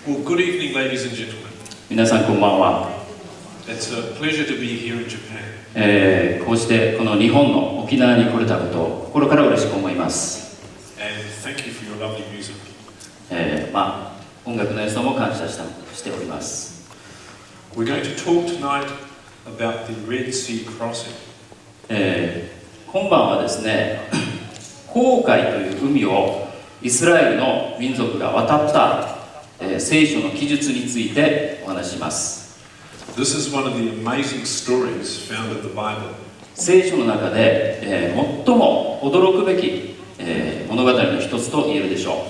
Well, good evening, ladies and gentlemen. 皆さんこんばんは。It's a pleasure to be here in Japan. こうしてこの日本の沖縄に来れたことを心から嬉しく思います。And thank you for your lovely music. 音楽の演奏も感謝しております。We're going to talk tonight about the Red Sea crossing. 今晩はですね、紅海という海をイスラエルの民族が渡った、聖書の記述についてお話しします。This is one of the amazing stories found in the Bible. 聖書の中で、最も驚くべき、物語の一つと言えるでしょ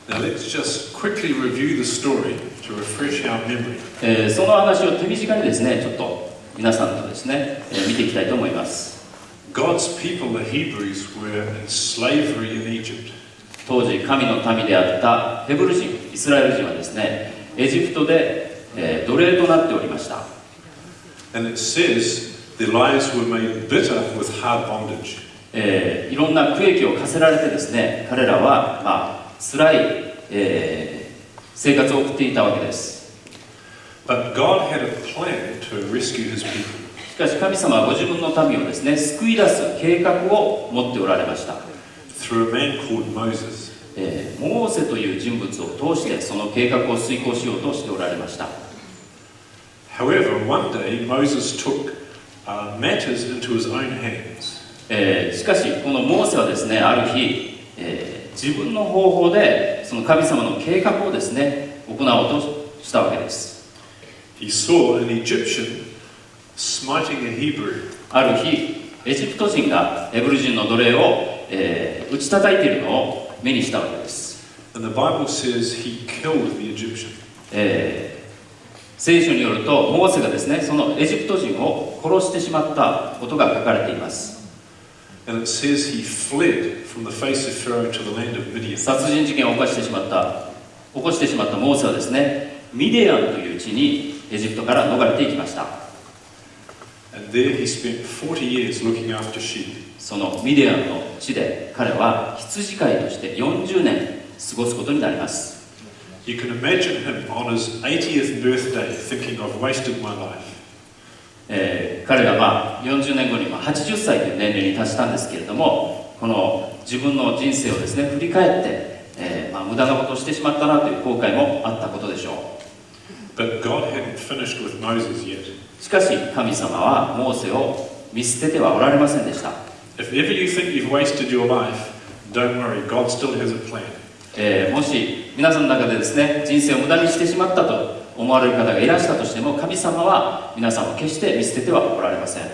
う。Now let's just quickly review the story to refresh our memory. その話を手短にですね、ちょっと皆さんとですね、見ていきたいと思います。God's people, the Hebrews, were in slavery in Egypt. 当時神の民であったヘブル人、イスラエル人はですね、エジプトで、奴隷となっておりました。And it says their lives were made bitter with hard bondage. いろんな苦役を課せられてですね、彼らは、辛い、生活を送っていたわけです。But God had a plan to rescue His people. しかし神様はご自分の民をですね、救い出す計画を持っておられました。Through a man called Moses. モーセという人物を通してその計画を遂行しようとしておられました。However, one day Moses took matters into his own hands. しかしこのモーセはですね、ある日、自分の方法でその神様の計画をですね、行おうとしたわけです。He saw an Egyptian smiting a Hebrew. ある日、エジプト人がヘブル人の奴隷を、打ち叩いているのを目にしたわけです。And the Bible says he killed the Egyptian. 聖書によると、モーセがですね、そのエジプト人を殺してしまったことが書かれています。And it says he fled from the face of Pharaoh to the land of Midian. 殺人事件を起こしてしまったモーセはですね、ミディアンという地にエジプトから逃れていきました。And there he spent 40 years looking after sheep. そのミディアンの地で彼は羊飼いとして40年過ごすことになります。You can imagine him on his 80th birthday thinking, I've wasted my life. 彼が40年後に80歳という年齢に達したんですけれども、この自分の人生をですね振り返って、無駄なことをしてしまったなという後悔もあったことでしょう。 But God hadn't finished with Moses yet. しかし神様はモーセを見捨ててはおられませんでした。If ever you think you've wasted your life, don't worry, God still has a plan. もし皆さんの中でですね、人生を無駄にしてしまったと思われる方がいらしたとしても、神様は皆さんを決して見捨ててはおられません。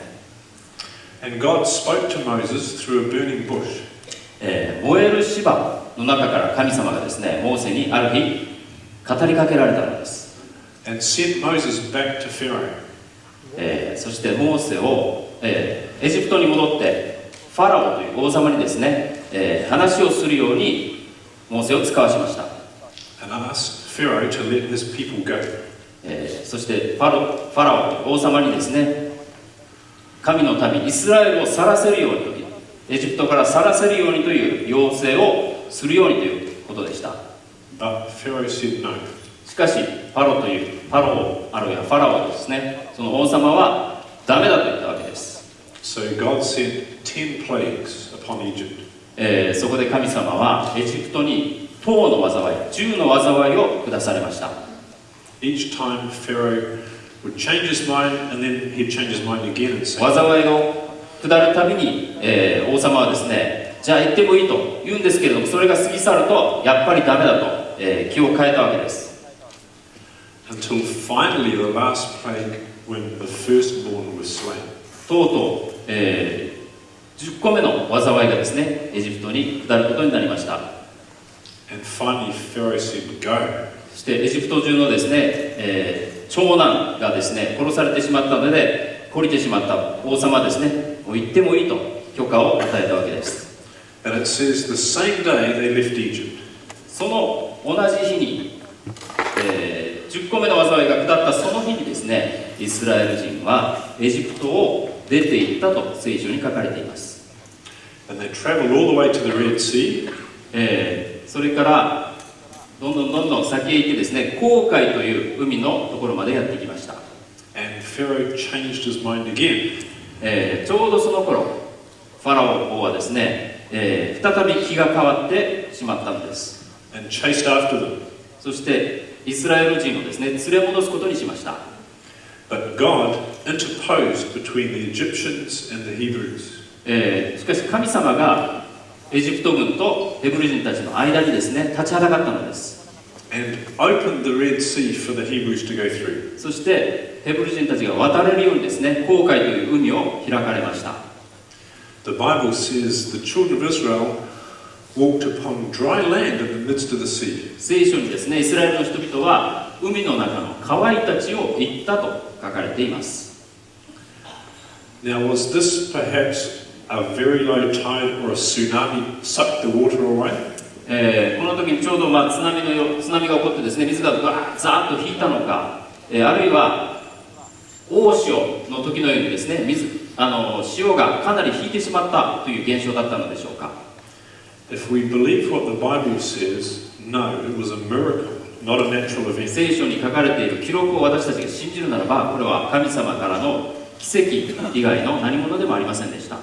And God spoke to Moses through a burning bush. 燃える芝の中から神様がですね、モーセにある日語りかけられたのです。And sent Moses back to Pharaoh. そしてモーセを、エジプトに戻ってファラオという王様にですね、話をするようにモーセを使わしました。And asked Pharaoh to let his people go. そしてファラオという王様にですね、神の民イスラエルを去らせるようにという、エジプトから去らせるようにという要請をするようにということでした。But Pharaoh said no. しかしファラオあるいはファラオですね、その王様はダメだと言ったわけです。So God sent 10 plagues upon Egypt. そこで神様はエジプトに10の災い、10の災いを下されました。Each time Pharaoh would change his mind, and then he'd change his mind again and say, 災いが下るたびに、王様はですね、じゃあ行ってもいいと言うんですけれども、それが過ぎ去るとやっぱりダメだと、気を変えたわけです。Until finally the last plague when the firstborn was slain. とうとう、10個目の災いがですね、エジプトに下ることになりました。And finally Pharaoh said, Go. そしてエジプト中のですね、長男がですね殺されてしまったので、懲りてしまった王様はですね、もう行ってもいいと許可を与えたわけです。And it says the same day they left Egypt. その同じ日に、10個目の災いが下ったその日にですね、イスラエル人はエジプトを出て行ったと聖書に書かれています。And they traveled all the way to the Red Sea. それからどんどん先へ行ってですね、紅海という海のところまでやってきました。And Pharaoh changed his mind again. ちょうどその頃、ファラオ王はですね、再び気が変わってしまったのです。And chased after them. そしてイスラエル人をですね、連れ戻すことにしました。But God interposed between the Egyptians and the Hebrews. しかし神様がエジプト軍とヘブル人たちの間にですね、立ちはだかったのです。And opened the Red Sea for the Hebrews to go through. そしてヘブル人たちが渡れるようにですね、紅海という海を開かれました。The Bible says the children of Israel walked upon dry land in the midst of the sea. 聖書にですね、イスラエルの人々は海の中の川いたちを行ったと書かれています。Now, was this perhaps a very low tide or a tsunami sucked the water away? この時にちょうど津波が起こってですね、水がザーッと引いたのか、あるいは大潮の時のようにですね、潮がかなり引いてしまったという現象だったのでしょうか。If we believe what the Bible says, no, it was a miracle, not a natural event. 聖書に書かれている記録を私たちが信じるならば、これは神様からの奇跡以外の何者でもありませんでした。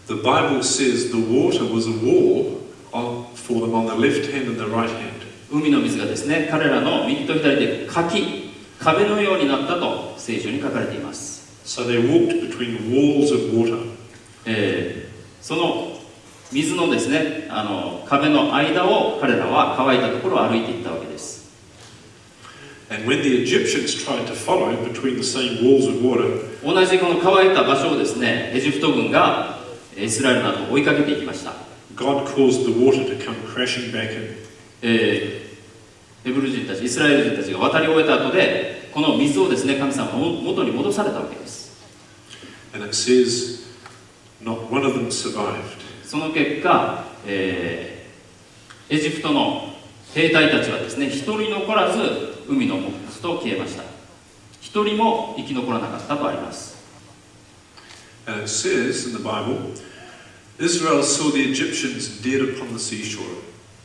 The Bible says the water was a wall for them on the left hand and the right hand. 海の水がですね、彼らの右と左で壁のようになったと聖書に書かれています。So they walked between walls of water. その水のですね、壁の間を彼らは乾いたところを歩いていったわけです。And when the Egyptians tried to follow between the same walls of water, 同じこの乾いた場所をですね、エジプト軍がイスラエルなどを追いかけていきました。God caused the water to come crashing back in. ヘブル人たち、イスラエル人たちが渡り終えた後で、この水をですね、神様が元に戻されたわけです。And it says, not one of them survived. その結果、エジプトの兵隊たちはですね、一人残らず海の奥と消えました。一人も生き残らなかったとあります。And it says in the Bible, Israel saw the Egyptians dead upon the seashore.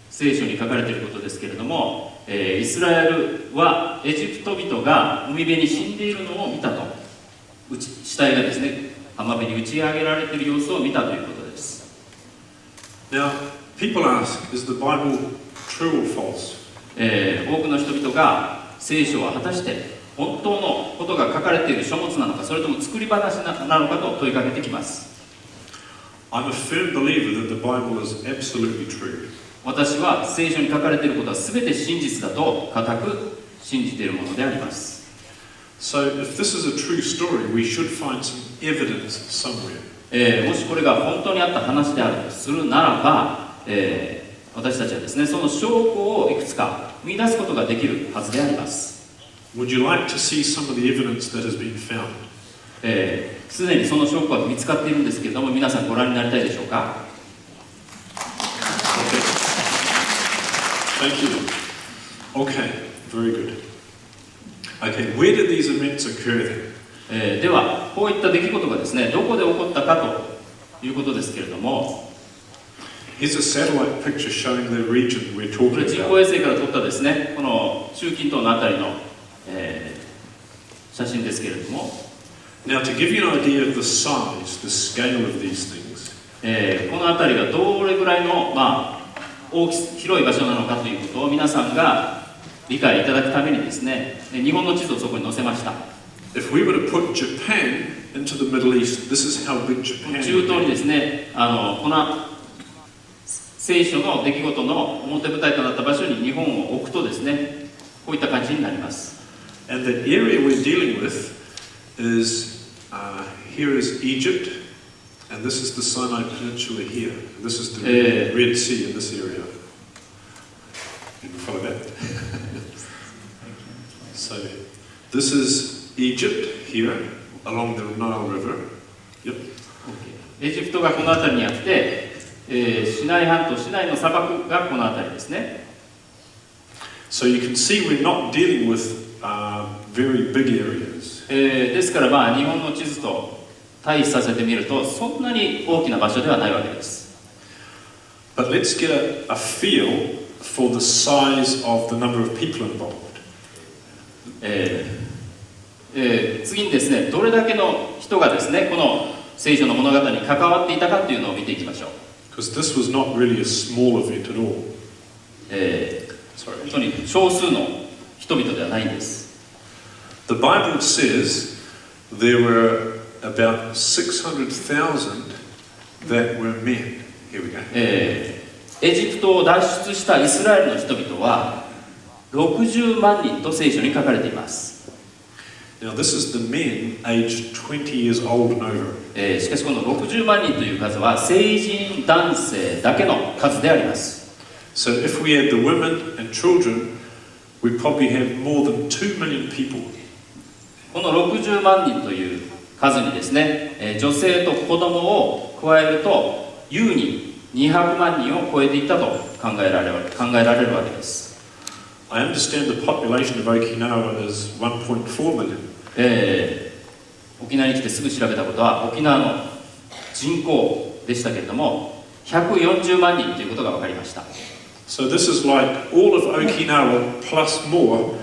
聖書に書かれていることですけれども、イスラエルはエジプト人が海辺に死んでいるのを見たと、死体がですね、浜辺に打ち上げられている様子を見たということです。Now, people ask, is the Bible true or false? 多くの人々が聖書は果たして本当のことが書かれている書物なのか、それとも作り話なのかと問いかけてきます。I'm a firm believer that the Bible is absolutely true. 私は聖書に書かれていることは全て真実だと固く信じているものであります。So, if this is a true story, we should find some evidence somewhere. もしこれが本当にあった話であるとするならば、私たちはですね、その証拠をいくつか見出すことができるはずであります。Would you like to see some of the evidence that has been found? すでにその証拠は見つかっているんですけれども、皆さんご覧になりたいでしょうか。Thank you. Okay, very good. Okay, where did these events occur then? では、こういった出来事がですね、どこで起こったかということですけれども、Here's a satellite picture showing the region we're こ talking れ人 about. 工衛星から撮ったですね、この中近東のあたりの、写真ですけれども、Now, to give you an idea of the size, the scale of these things, このあたりがどれぐらいの、広い場所なのかということを皆さんが理解いただくためにですね、日本の地図をそこに載せました。if we were to put Japan into the Middle East, this is how big Japan 中 would 東に be. ですね、この聖書の出来事の表舞台となった場所に日本を置くとですね、こういった感じになります。And the area we're dealing with is, here is Egypt, and this is the Sinai Peninsula here. This is the Red Sea in this area. You can follow that? So, this is Egypt here, along the Nile River. Yep. エジプトがこの辺りにあって、シナイ半島、シナイの砂漠がこの辺りですね。So you can see we're not dealing with very big areas. ですから日本の地図と対比させてみるとそんなに大きな場所ではないわけです。But let's get a feel for the size of the number of people involved. 次にですね、どれだけの人がですね、この聖書の物語に関わっていたかというのを見ていきましょう。Because this was not really a small event at all. 本当に少数の人々ではないんです。The Bible says there were about 600,000 that were men. Here we go. エジプトを脱出したイスラエルの人々は60万人と聖書に書かれています。Now this is the men aged 20 years old and over. しかしこの60万人という数は成人男性だけの数であります。So if we add the women and children, we probably have more than 2 million people. この60万人という数にですね、女性と子供を加えると優に200万人を超えていったと考えられるわけです。I understand the population of Okinawa is 1.4 million. 沖縄に来てすぐ調べたことは沖縄の人口でしたけれども140万人ということが分かりました。So this is like all of Okinawa plus more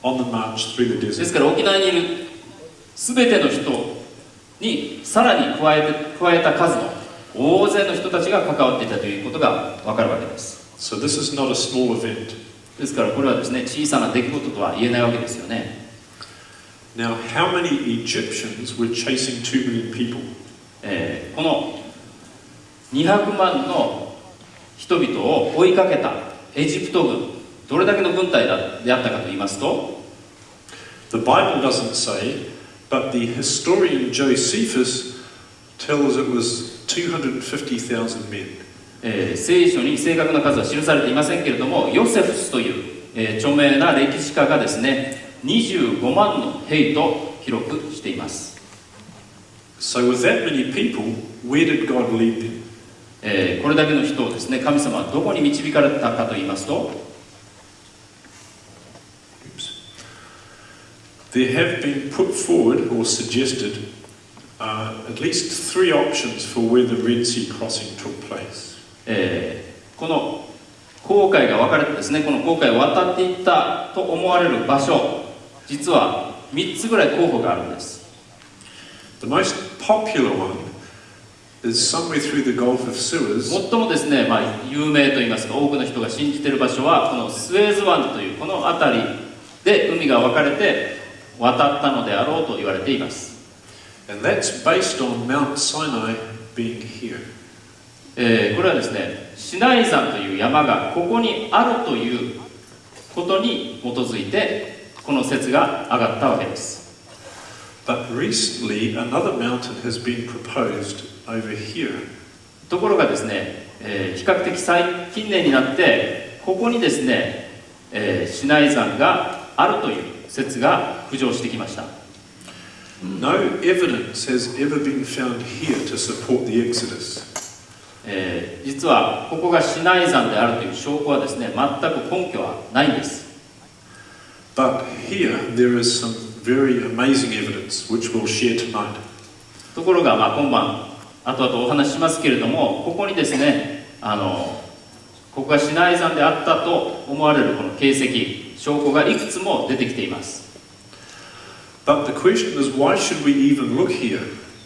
on the march through the です desert. から沖縄にいる全ての人にさらに加えた数の大勢の人たちが関わっていたということが分かるわけです。So this is not a small event. ですからこれはですね、小さな出来事とは言えないわけですよね。Now, how many Egyptians were chasing 2 million people? この200万の人々を追いかけたエジプト軍、どれだけの軍隊であったかと言いますと、 The Bible doesn't say, but the historian Josephus tells it was 250,000 men. 聖書に正確な数は記されていませんけれども、ヨセフスという、著名な歴史家がですね、25万の兵と記録しています。So with that many people, where did God lead them? これだけの人をですね、神様はどこに導かれたかと言いますと、There have been put forward or suggested at least 3 options for where the Red Sea crossing took place. この紅海が分かれてですね、この紅海を渡っていったと思われる場所、実は3つぐらい候補があるんです。The most popular one is somewhere through the Gulf of Suez. 最もですね、有名といいますか、多くの人が信じている場所はこのスエズ湾というこの辺りで海が分かれて渡ったのであろうと言われています。And that's based on Mount Sinai being here. これはですね、シナイ山という山がここにあるということに基づいてこの説が上がったわけです。But recently another mountain has been proposed over here. ところがですね、比較的近年になってここにですね、シナイ山があるという説が浮上してきました。No evidence has ever been found here to support the Exodus. 実はここがシナイ山であるという証拠はですね、全く根拠はないんです。But here there is some very amazing evidence which we'll share tonight. ところが今晩後々お話ししますけれども、ここにですね、ここがシナイ山であったと思われるこの形跡、証拠がいくつも出てきています。But the question is, why should we even look here?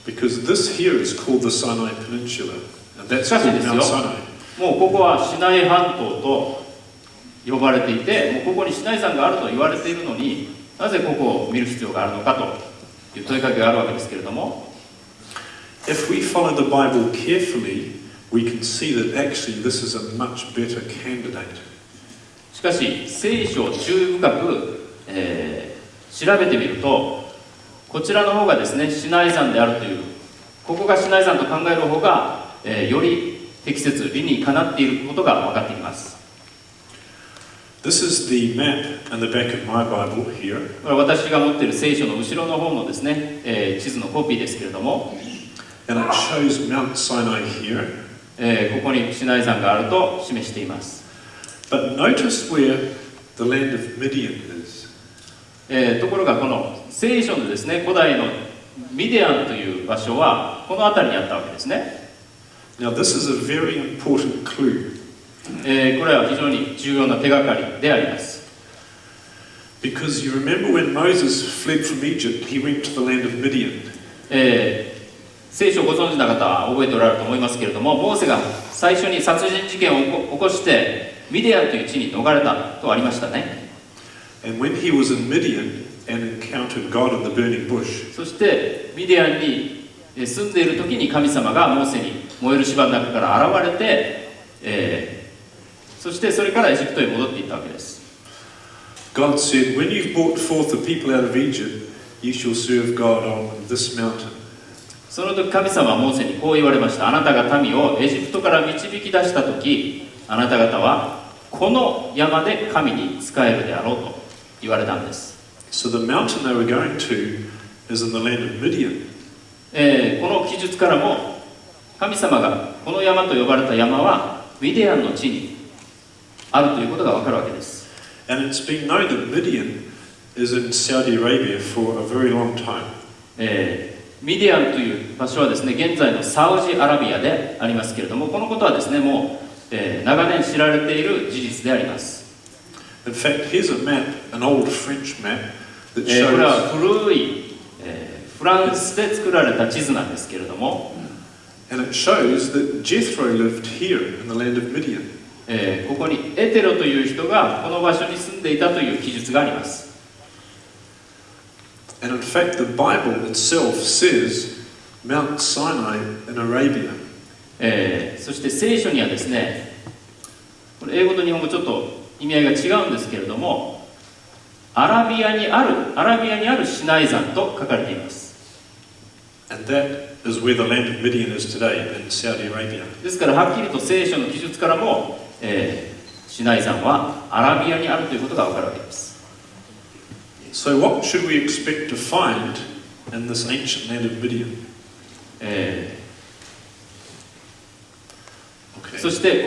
Because this here is called the Sinai Peninsula, and that's called Mount Sinai. もうここはシナイ半島と呼ばれていて、もうここにシナイ山があると言われているのに、なぜここを見る必要があるのかという問いかけがあるわけですけれども、If we follow the Bible carefully, we can see that actually this is a much better candidate. しかし聖書を注意深く、調べてみると、こちらの方がですね、シナイ山であるという、ここがシナイ山と考える方が、より適切、理にかなっていることが分かってきます。This is the map on the back of my Bible here. 私が持っている聖書の後ろの方のですね、地図のコピーですけれども、And it shows Mount Sinai here. ここにシナイ山があると示しています。But notice where the land of Midian is. ところがこの聖書のですね、古代のミディアンという場所はこの辺りにあったわけですね。Now this is a very important clue. これは非常に重要な手がかりであります。Because you remember when Moses fled from Egypt, he went to the land of Midian. 聖書をご存知な方は覚えておられると思いますけれども、モーセが最初に殺人事件を起こしてミディアンという地に逃れたとありましたね。And when he was in Midian and encountered God in the burning bush, そしてミディアンに住んでいる時に神様がモーセに燃える芝の中から現れて、そしてそれからエジプトへ戻っていったわけです。God said, "When you've brought forth the people out of Egypt, you shall serve God on this mountain." その時神様はモーセにこう言われました。あなたが民をエジプトから導き出した時、あなた方はこの山で神に仕えるであろうと言われたんです。So the mountain they were going to is in the land of Midian. この記述からも神様がこの山と呼ばれた山はミディアンの地にあるということがわかるわけです。And it's been known that Midian is in Saudi Arabia for a very long time. ミディアンという場所はですね、現在のサウジアラビアでありますけれども、このことはですね、もう、長年知られている事実であります。In fact, here's a map, an old French map, that これは shows, 古い、フランスで作られた地図なんですけれども、and it shows that Jethro lived here in the land of Midian. ここにエテロという人がこの場所に住んでいたという記述があります。And in fact, the Bible itself says Mount Sinai in Arabia. そして聖書にはですね、これ英語と日本語ちょっと意味合いが違うんですけれども、アラビアにあるシナイ山と書かれています。And that is where the land of Midian is today, in Saudi Arabia. ですからはっきりと聖書の記述からも、シナイ山はアラビアにあるということがわかるわけです。So what should we expect to find in this ancient land of Midian? そして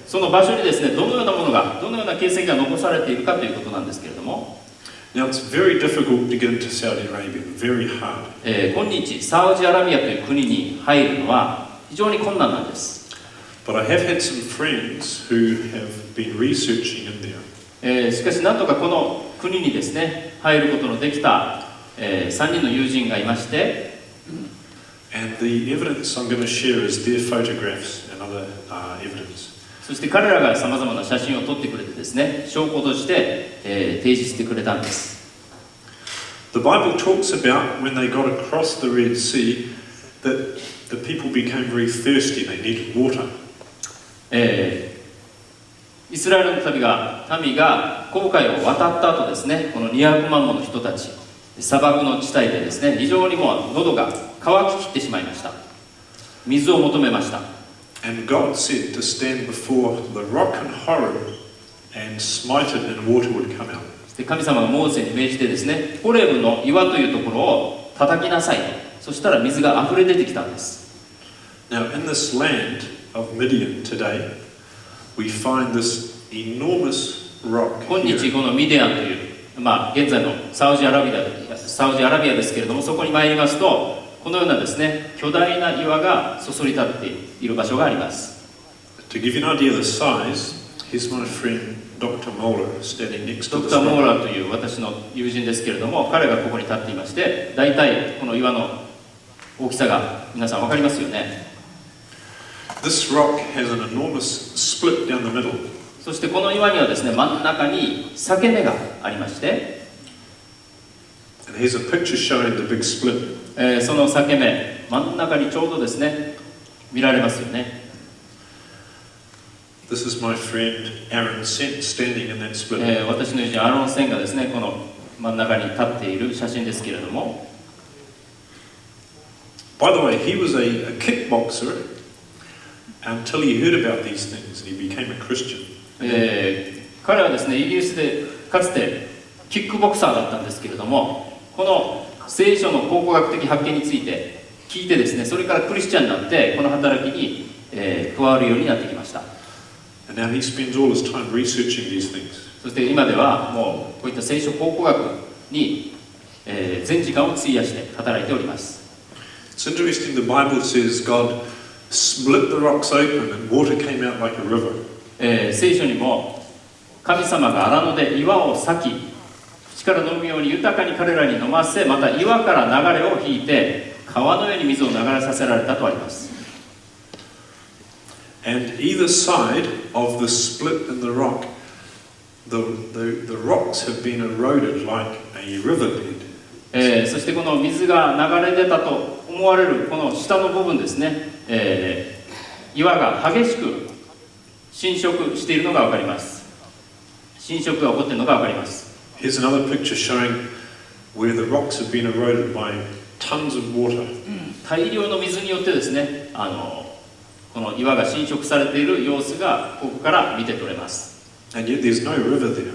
その場所にですね、どのような形跡が残されているかということなんですけれども、Now it's very difficult to get into Saudi Arabia, very hard. 今日サウジアラビアという国に入るのは非常に困難なんです。But I have had some friends who have been researching in there. しかしなんとかこの国にですね入ることのできた、3人の友人がいまして、And the evidence I'm going to share is their photographs and other evidence. そして彼らがさまざまな写真を撮ってくれてですね、証拠として、提示してくれたんです。The Bible talks about when they got across the Red Sea that the people became very thirsty, they needed water. イスラエルの民が紅海を渡った後ですね、この200万もの人たち、砂漠の地帯でですね、非常にもう喉が渇ききってしまいました。水を求めました。And God said to stand before the rock in Horeb and smite it and water would come out. 神様がモーセに命じてですね、ホレブの岩というところを叩きなさいと。そしたら水が溢れ出てきたんです。Now in this land of Midian today, we find this enormous rock 今日 here. このミディアンという、現在のサウジアラビアですけれども、そこに参りますと、このようなですね、巨大な岩がそそり立っている場所があります。To give you an idea of the size, here's my friend Dr. Moeller standing next ド to ク this ター・モー rock. ラーという私の友人ですけれども、彼がここに立っていまして、大体この岩の大きさが皆さん分かりますよね。This rock has an enormous split down the middle. そしてこの岩にはですね、真ん中に裂け目がありまして、And here's a picture showing the big split. その裂け目、真ん中にちょうどですね、見られますよね。This is my friend Aaron Sent standing in that split. 私の友人アロン・センがですね、この真ん中に立っている写真ですけれども、By the way, he was a kickboxer until he heard about these things and he became a Christian. 彼はですね、イギリスでかつてキックボクサーだったんですけれども、この聖書の考古学的発見について聞いてですね、それからクリスチャンになってこの働きに、加わるようになってきました。And now he spends all his time researching these things. そして今ではもうこういった聖書考古学に、全時間を費やして働いております。It's interesting, the Bible says God split the rocks open and water came out like a river. 聖書にも神様が荒野で岩を裂き、口から飲むように豊かに彼らに飲ませ、また岩から流れを引いて川のように水を流れさせられたとあります。And either side of the split in the rock, the rocks have been eroded like a riverbed. そしてこの水が流れ出たと思われるこの下の部分ですね、岩が激しく浸食しているのが分かります。浸食が起こっているのが分かります。Here's another picture showing where the rocks have been eroded by tons of water. 大量の水によってですね、この岩が浸食されている様子がここから見て取れます。And yet there's no river there.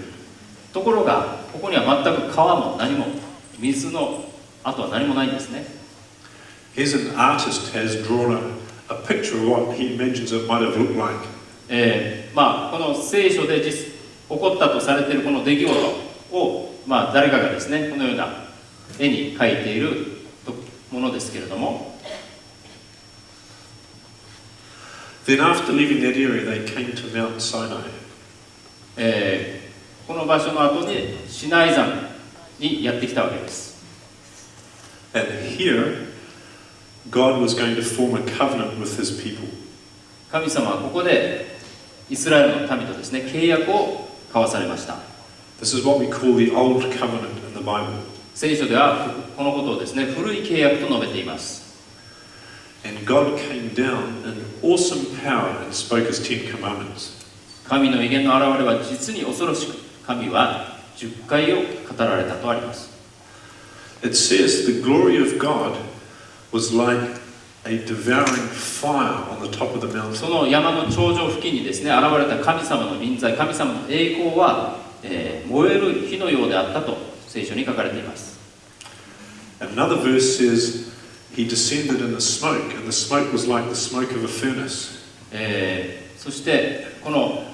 ところがここには全く川も何も水の跡は何もないんですね。Here's an artist has drawn a picture of what he imagines it might have looked like. この聖書で起こったとされているこの出来事を、誰かがですねこのような絵に描いているものですけれども、Then after leaving that area, they came to Mount Sinai. この場所の後にシナイ山にやってきたわけです。And here, God was going to form a covenant with His people. 神様はここでイスラエルの民とですね契約を交わされました。This is what we call the Old Covenant in the Bible. 聖書ではこのことをですね古い契約と述べています。And God came down in awesome power and spoke His 10 commandments. 神の威厳の現れは実に恐ろしく、神は10回を語られたとあります。It says the glory of God was like a devouring fire on the top of the mountain. その山の頂上付近にですね現れた神様の臨在、神様の栄光は、燃える火のようであったと聖書に書かれています。Another verse says He descended in the smoke, and the smoke was like the smoke of a furnace. そしてこの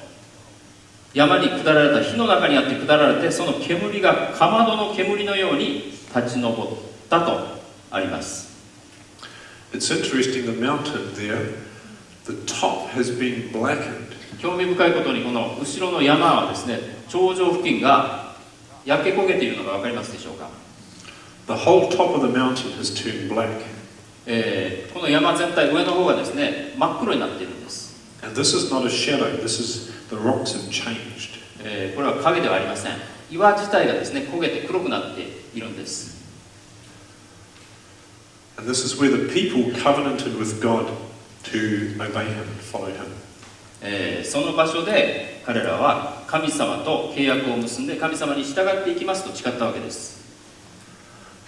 山に下られた火の中にあって下られて、その煙がかまどの煙のように立ち上ったとあります。It's interesting, the mountain there, the top has been blackened. 興味深いことにこの後ろの山はですね頂上付近が焼け焦げているのが分かりますでしょうか。The whole top of the mountain has turned black. この山全体上の方がですね真っ黒になっているんです。And this is not a shadow, this is the rocks have changed. これは影ではありません。岩自体がですね焦げて黒くなっているんです。And this is where the people covenanted with God to obey Him, follow Him. その場所で彼らは神様と契約を結んで神様に従っていきますと誓ったわけです。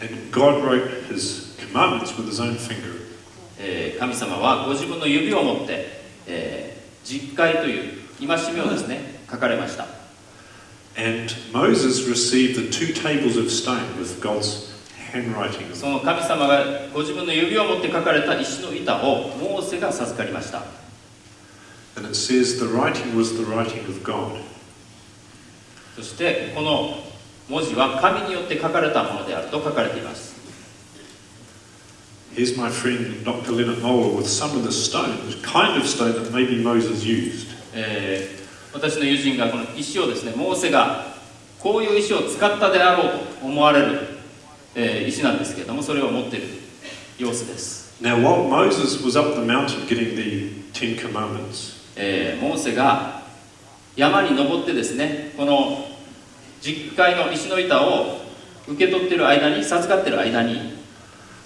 And God wrote His commandments with His own finger. 神様はご自分の指を持って、実戒という戒めをですね書かれました。And Moses received the 2 tables of stone with God's handwriting. その神様がご自分の指を持って書かれた石の板をモーセが授かりました。And it says the writing was the writing of God. そしてこの文字は神によって書かれたものであると書かれています。Here's my friend Dr. Leonard Moeller with some of the stone, the kind of stone that maybe Moses used. 私の友人がこの石をですね、モーセがこういう石を使ったであろうと思われる、石なんですけれども、それを持っている様子です。Now, while Moses was up the mountain getting the 10 commandments, モーセが山に登ってですね、この実戒の石の板を受け取っている間に、授かっている間に、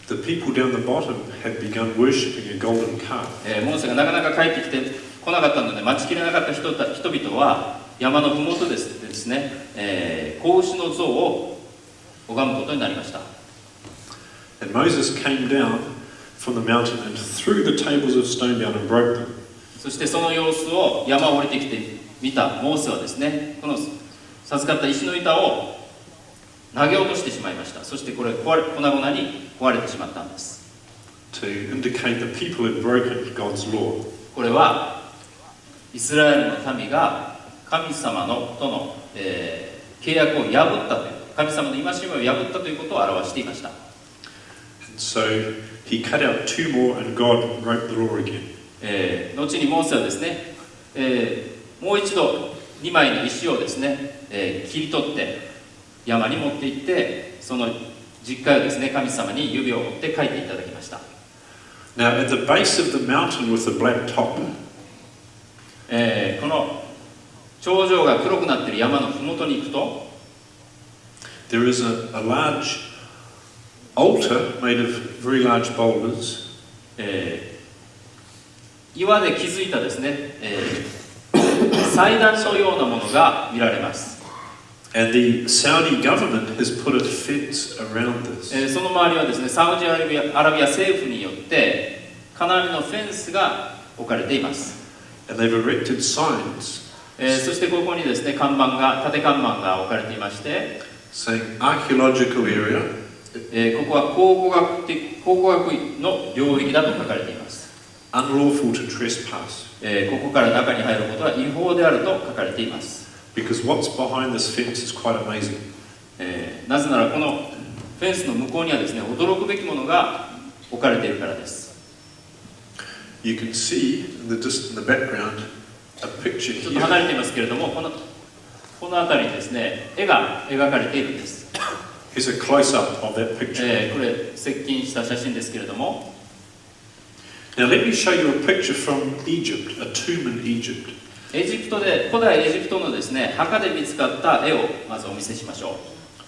the people down the bottom had begun worshipping a golden calf. モーセがなかなか帰ってきて来なかったので待ちきれなかった人々は山の麓でですね、子牛の像を拝むことになりました。And Moses came down from the mountain and threw the tables of stone down and broke them. そしてその様子を山を降りてきて見たモーセはですね、この授かった石の板を投げ落としてしまいました。そしてこれ粉々に壊れてしまったんです。To indicate the people had broken God's law. これはイスラエルの民が神様との、契約を破ったという、神様の戒めを破ったということを表していました。And so he cut out 2 more and God wrote the law again. 後にモーセはですね、もう一度2枚の石をですね、切り取って山に持って行って、その実会をですね、神様に指を持って書いていただきました。Now, at the base of the mountain with the black top, この頂上が黒くなっている山の麓に行くと、there is a large altar made of very large boulders. 岩で築いたですね、祭壇のようなものが見られます。And the Saudi government has put a fence around this. その周りはですね、サウジアラビア政府によって金網のフェンスが置かれています。And they've erected signs そしてここにですね、縦看板が置かれていまして、saying archaeological area. ここは考古学の領域だと書かれています。Unlawful to trespass. ここから中に入ることは違法であると書かれています。Because what's behind this fence is quite amazing. なぜならこのフェンスの向こうにはですね、驚くべきものが置かれているからです。You can see in the background a picture ちょっと here. 離れていますけれども、この辺りにですね、絵が描かれているんです。Here's a close-up of that picture. これ接近した写真ですけれども、Now let me show you a picture from Egypt, a tomb in Egypt. 古代エジプトのですね、墓で見つかった絵をまずお見せしましょ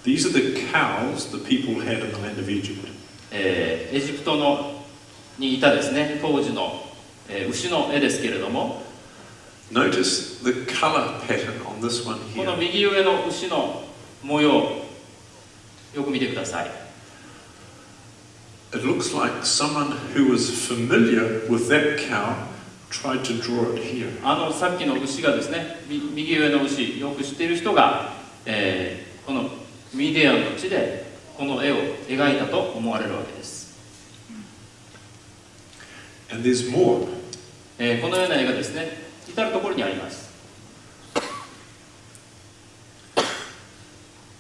う。These are the cows the people had in the land of Egypt. エジプトにいたですね、当時の、牛の絵ですけれども、Notice the color pattern on this one この here. 右上の牛の模様、よく見てください。It looks like someone who was familiar with that cow tried to draw it here. さっきの牛がですね、右上の牛、よく知っている人が、このミディアンの地でこの絵を描いたと思われるわけです。And there's more. このような絵がですね、至るところにあります。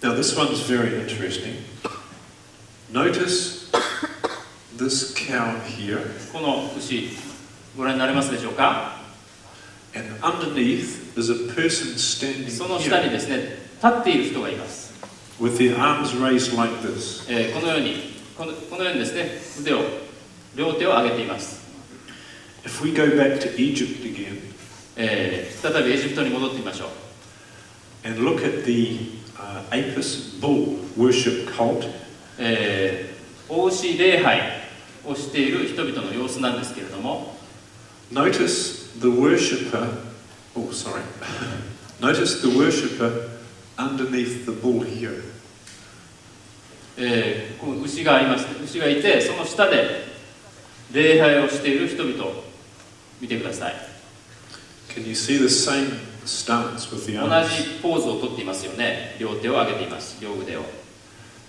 Now this one's very interesting. Notice this cow here. この牛、ご覧になれますでしょうか？ And underneath is a person standing その下に here ですね、立っている人がいます。with their arms raised like this. このようにですね、両手を上げています。If we go back to Egypt again 再びエジプトに戻ってみましょう。 and look at the Apis bull worship cult, 王牛礼拝をしている人々の様子なんですけれども、 notice the worshipper. Oh, sorry. Notice the worshipper underneath the bull here. この牛があります。牛がいて、その下で礼拝をしている人々を見てください。Can you see the same stance with the 同 arms? じポーズをとっていますよね。両手を上げています。両腕を。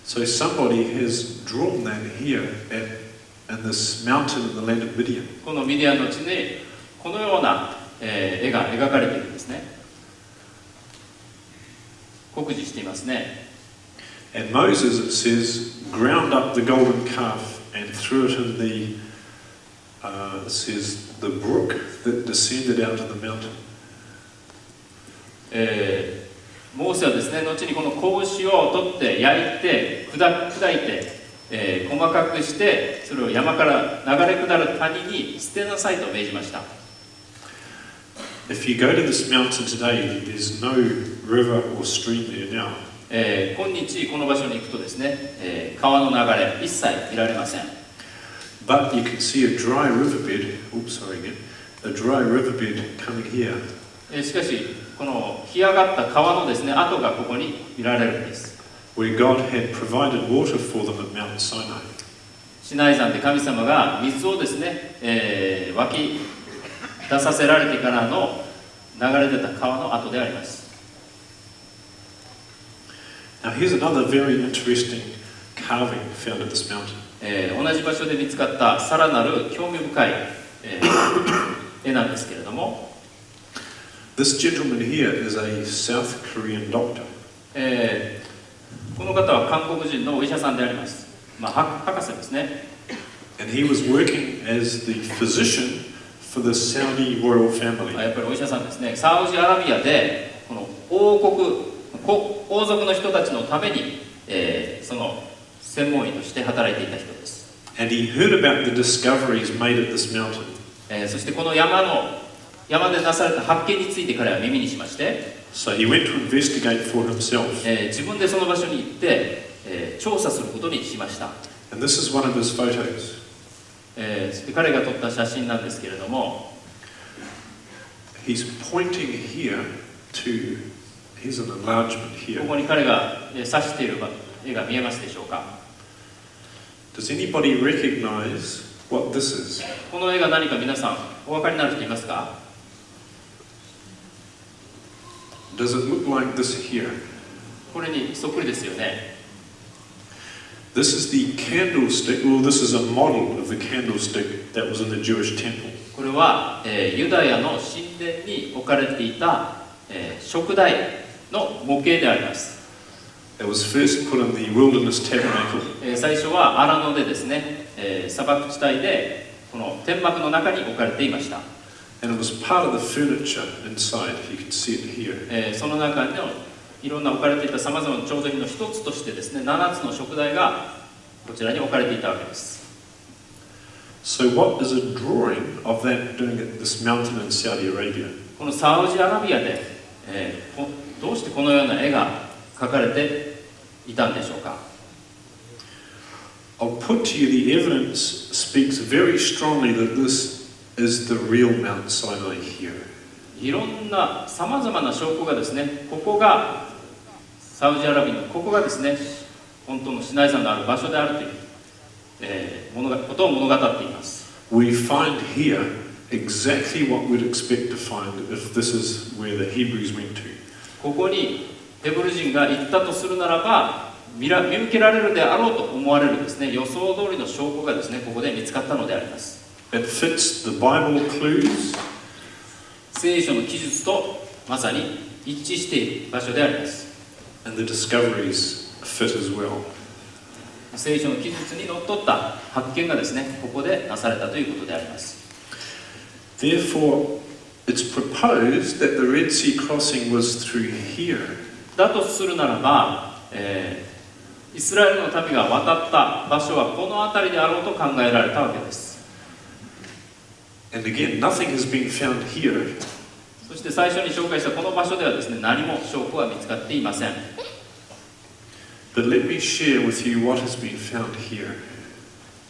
So somebody has drawn that here in this mountain in the land of Midian. このミディアンの地にこのような、絵が描かれているんですね。酷似していますね。And Moses, it says, ground up the golden calf and threw it in the, it says, the brook that descended out of the mountain. モーセはですね、後にこの子牛を取って焼いて砕いて、細かくしてそれを山から流れ下る谷に捨てなさいと命じました。If you go to this mountain today, there's no river or stream there now. 今日この場所に行くとですね、川の流れ一切見られません。But you can see a dry riverbed, oops, sorry again, a dry riverbed coming here. しかしこの干上がった川のですね、跡がここに見られるんです。Where God had provided water for them at Mount Sinai. シナイ山で神様が水をですね、湧き出させられてからの流れ出た川の跡であります。Now here's another very interesting carving found at this mountain. 同じ場所で見つかったさらなる興味深い、絵なんですけれども、This gentleman here is a South Korean doctor. この方は韓国人のお医者さんであります。博士ですね。And he was working as the physician for the Saudi royal family. やっぱりお医者さんですね。サウジアラビアでこの王族の人たちのために、その専門医として働いていた人です。And he heard about the discoveries made at this mountain. そしてこの山でなされた発見について彼は耳にしまして、So he went to investigate for himself. 自分でその場所に行って、調査することにしました。And this is one of his photos. そして彼が撮った写真なんですけれども、He's pointing here to, here's an enlargement here. ここに彼が指している絵が見えますでしょうか。Does anybody recognize what this is? この絵が何か皆さんお分かりになる人いますか？ Does it look like this here? これにそっくりですよね。This is the candlestick, well, this is a model of the candlestick that was in the Jewish temple. これは、ユダヤの神殿に置かれていた、燭台の模型であります。It was first put in the wilderness tabernacle. 最初は荒野でですね、砂漠地帯でこの天幕の中に置かれていました。And it was part of the furniture inside. You can see it here. その中のいろんな置かれていたさまざまな調度品の一つとしてですね、7つの燭台がこちらに置かれていたわけです。So what is a drawing of that doing at this mountain in Saudi Arabia? このサウジアラビアで、どうしてこのような絵が描かれていたんでしょうか。I'll put to you the evidence speaks very strongly that this is the real Mount Sinai here. いろんなさまざまな証拠がですね、ここがサウジアラビアのここがですね、本当のシナイ山のある場所であるという、ことを物語っています。We find here exactly what we'd expect to find if this is where the Hebrews went to. ここにヘブル人が行ったとするならば、見受けられるであろうと思われるですね、予想通りの証拠がですね、ここで見つかったのであります。It fits the Bible clues. 聖書の記述とまさに一致している場所であります。And the discoveries fit as well. 聖書の記述にのっとった発見がですね、ここでなされたということであります。Therefore, it's proposed that the Red Sea crossing was through here. だとするならば、イスラエルの民が渡った場所はこの辺りであろうと考えられたわけです。And again, nothing has been found here. そして最初に紹介したこの場所ではですね、何も証拠は見つかっていません。But let me share with you what has been found here.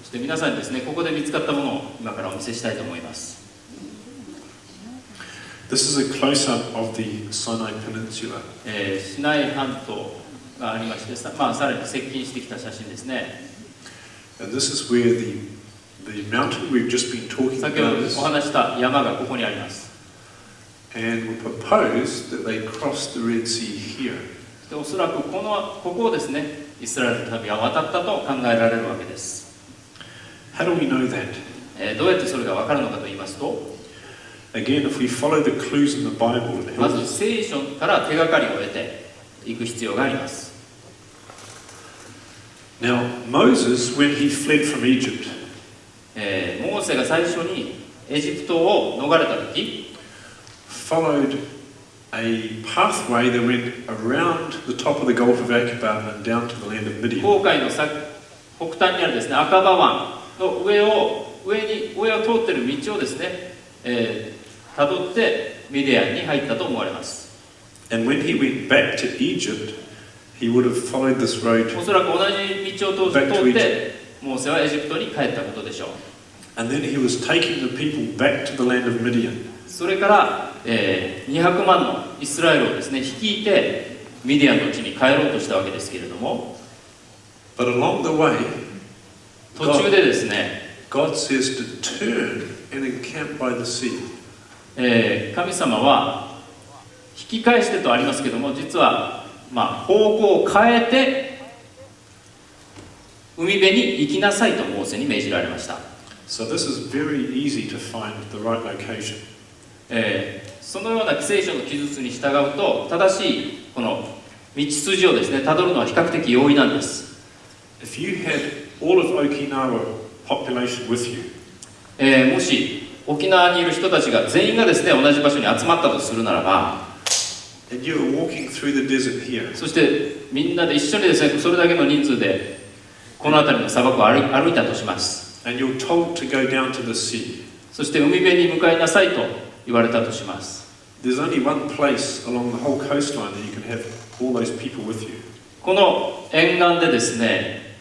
そして皆さんにですね、ここで見つかったものを今からお見せしたいと思います。This is a close-up of the Sinai Peninsula. シナイ半島がありまして、さらに接近してきた写真ですね。And this is where the mountain we've just been talking 先ほ about ど is. お話した山がここにあります。And we propose that they crossed the Red Sea here. でおそらくここをですね、イスラエルの民は渡ったと考えられるわけです。How do we know that? どうやってそれが分かるのかと言いますと、Again, if we follow the clues in the Bible, it まず helps. 聖書から手がかりを得ていく必要があります。Now, Moses, when he fled from Egypt, モーセが最初にエジプトを逃れた時、followed a pathway that went around the top of the Gulf of Aqaba and down to the land of Midian. 紅海の北端にあるですね、赤羽湾の上を通っている道をですね、たどってミディアンに入ったと思われます。And when he went back to Egypt, he would have followed this road. おそらく同じ道を通ってモーセはエジプトに帰ったことでしょう。And then he was taking the people back to the land of Midian. それから、200万のイスラエルをですね、率いてミディアンの地に帰ろうとしたわけですけれども、 But along the way, 途中でですね、God says to turn and encamp by the sea. 神様は引き返してとありますけども、実は、方向を変えて海辺に行きなさいとモーセに命じられました。So this is very easy to find the right location. そのような聖書の記述に従うと、正しいこの道筋をですね、たどるのは比較的容易なんです。If you had all of Okinawa population with you, もし沖縄にいる人たちが全員がですね同じ場所に集まったとするならば、 and you are walking through the desert here, そしてみんなで一緒にですねそれだけの人数でこの辺りの砂漠を歩いたとします。 and you're told to go down to the sea. そして海辺に向かいなさいと言われたとします。 There's only one place along the whole coastline that you can have all those people with you. この沿岸でですね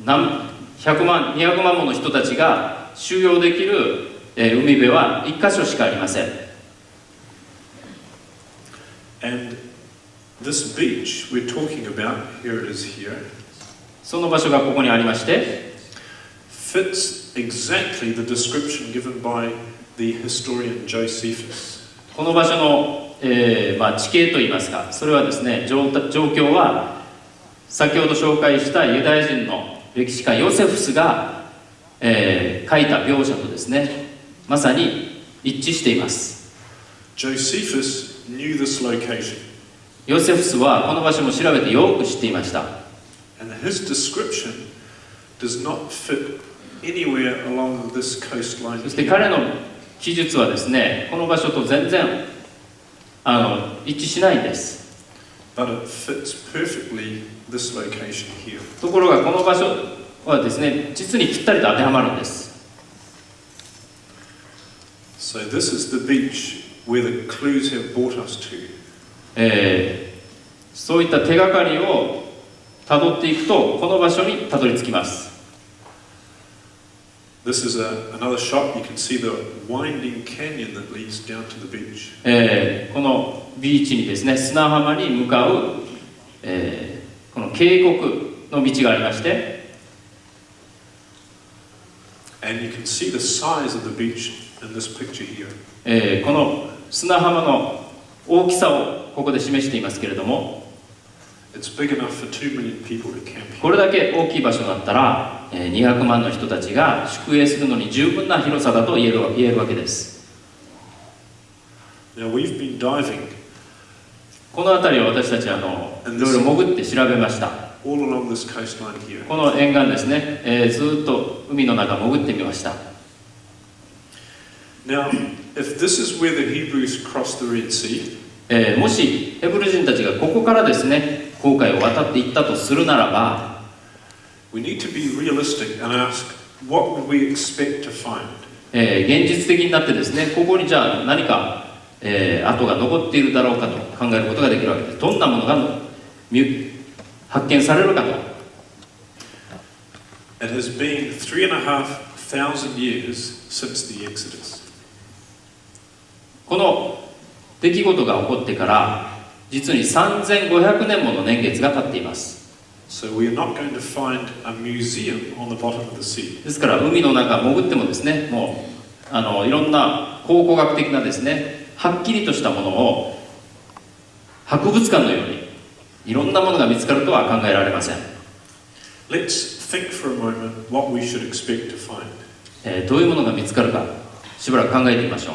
何100万200万もの人たちが収容できる海辺は1箇所しかありません。 And this beach we're talking about, here it is here, その場所がここにありまして、 fits exactly the description given by the historian Josephus. この場所の、地形といいますか、それはですね状況は先ほど紹介したユダヤ人の歴史家ヨセフスが、書いた描写とですねまさに一致しています。 Josephus knew this location, ヨセフスはこの場所も調べてよく知っていました。 and his description does not fit anywhere along this coastline そして here. 彼の記述はですねこの場所と全然一致しないんです。 But it fits perfectly this location here. ところがこの場所はですね実にぴったりと当てはまるんです。 So this is the beach where the clues have brought us to. そういった手がかりをたどっていくとこの場所にたどり着きます。 This is another shot. You can see the winding canyon that leads down to the beach. このビーチにですね砂浜に向かう、この渓谷の道がありまして、 And you can see the size of the beach in this picture here. この砂浜の大きさをここで示していますけれども、 It's big enough for 2 million people to camp here. これだけ大きい場所だったら200万の人たちが宿営するのに十分な広さだと言えるわけです。 Now we've been diving この辺りは私たちいろいろ潜って調べました。 all along this coastline here. この沿岸ですね、ずっと海の中潜ってみました。 Now, if this is where the Hebrews crossed the Red Sea, もしヘブル人たちがここからですね紅海を渡っていったとするならば、 we need to be realistic and ask, what would we expect to find? 現実的になってですねここにじゃあ何か、跡が残っているだろうかと考えることができるわけです。どんなものが発見されるかと。 It has been 3,500 years since the Exodus. この出来事が起こってから実に3500年もの年月が経っています。 So we are not going to find a museum on the bottom of the sea. ですから海の中潜ってもですねもういろんな考古学的なですねはっきりとしたものを博物館のようにいろんなものが見つかるとは考えられません。 Let's think for a moment what we should expect to find. どういうものが見つかるかしばらく考えてみましょう。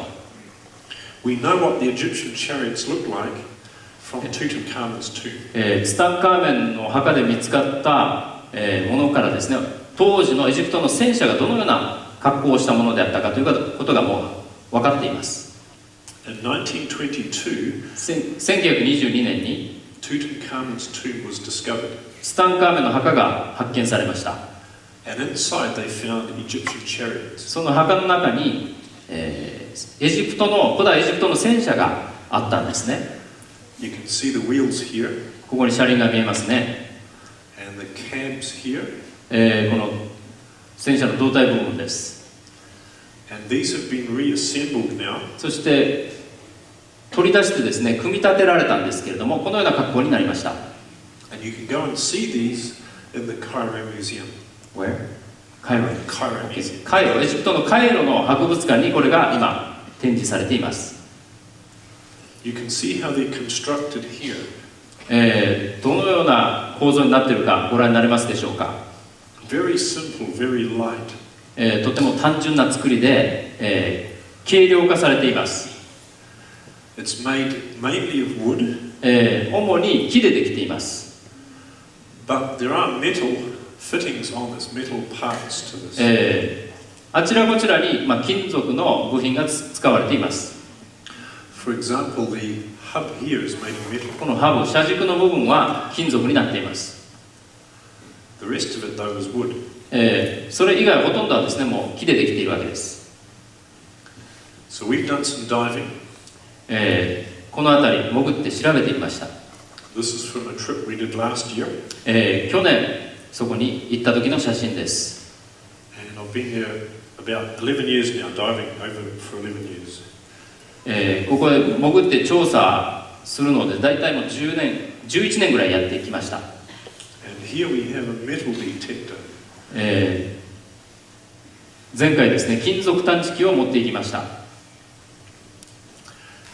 We know what the Egyptian chariots look like from Tutankhamun's tomb. ツタンカーメンの墓で見つかった、ものからですね当時のエジプトの戦車がどのような格好をしたものであったかということがもう分かっています。 In 1922, 1922年に Tutankhamun's tomb was discovered. ツタンカーメンの墓が発見されました。 And inside they found Egyptian chariots. その墓の中に、古代エジプトの戦車があったんですね。 You can see the wheels here ここに車輪が見えますね。 and the cabs here. この戦車の胴体部分です。 And these have been reassembled now. そして取り出してですね組み立てられたんですけれどもこのような格好になりました。 And you can go and see these in the Cairo Museum. Where? カイロ。 Cairo Museum. カイロ、エジプトのカイロの博物館にこれが今展示されています。 You can see how they're constructed here. どのような構造になっているかご覧になれますでしょうか。 Very simple, very light. とても単純な作りで、軽量化されています。 It's made mainly of wood. 主に木でできています。 But there are metal fittings on this, metal parts to this. あちらこちらに、金属の部品が使われています。For example, the hub here is made of metal. このハブ、車軸の部分は金属になっています。The rest of it, though, is wood. それ以外ほとんどはですね、もう木でできているわけです。So we've done some diving. この辺り潜って調べてみました。This is from a trip we did last year. 去年そこに行った時の写真です。And I've been there about 11 years now, diving over for 11 years. ここで潜って調査するので、だいたいもう11年ぐらいやってきました。And here we have a metal detector. 前回ですね、金属探知機を持っていきました。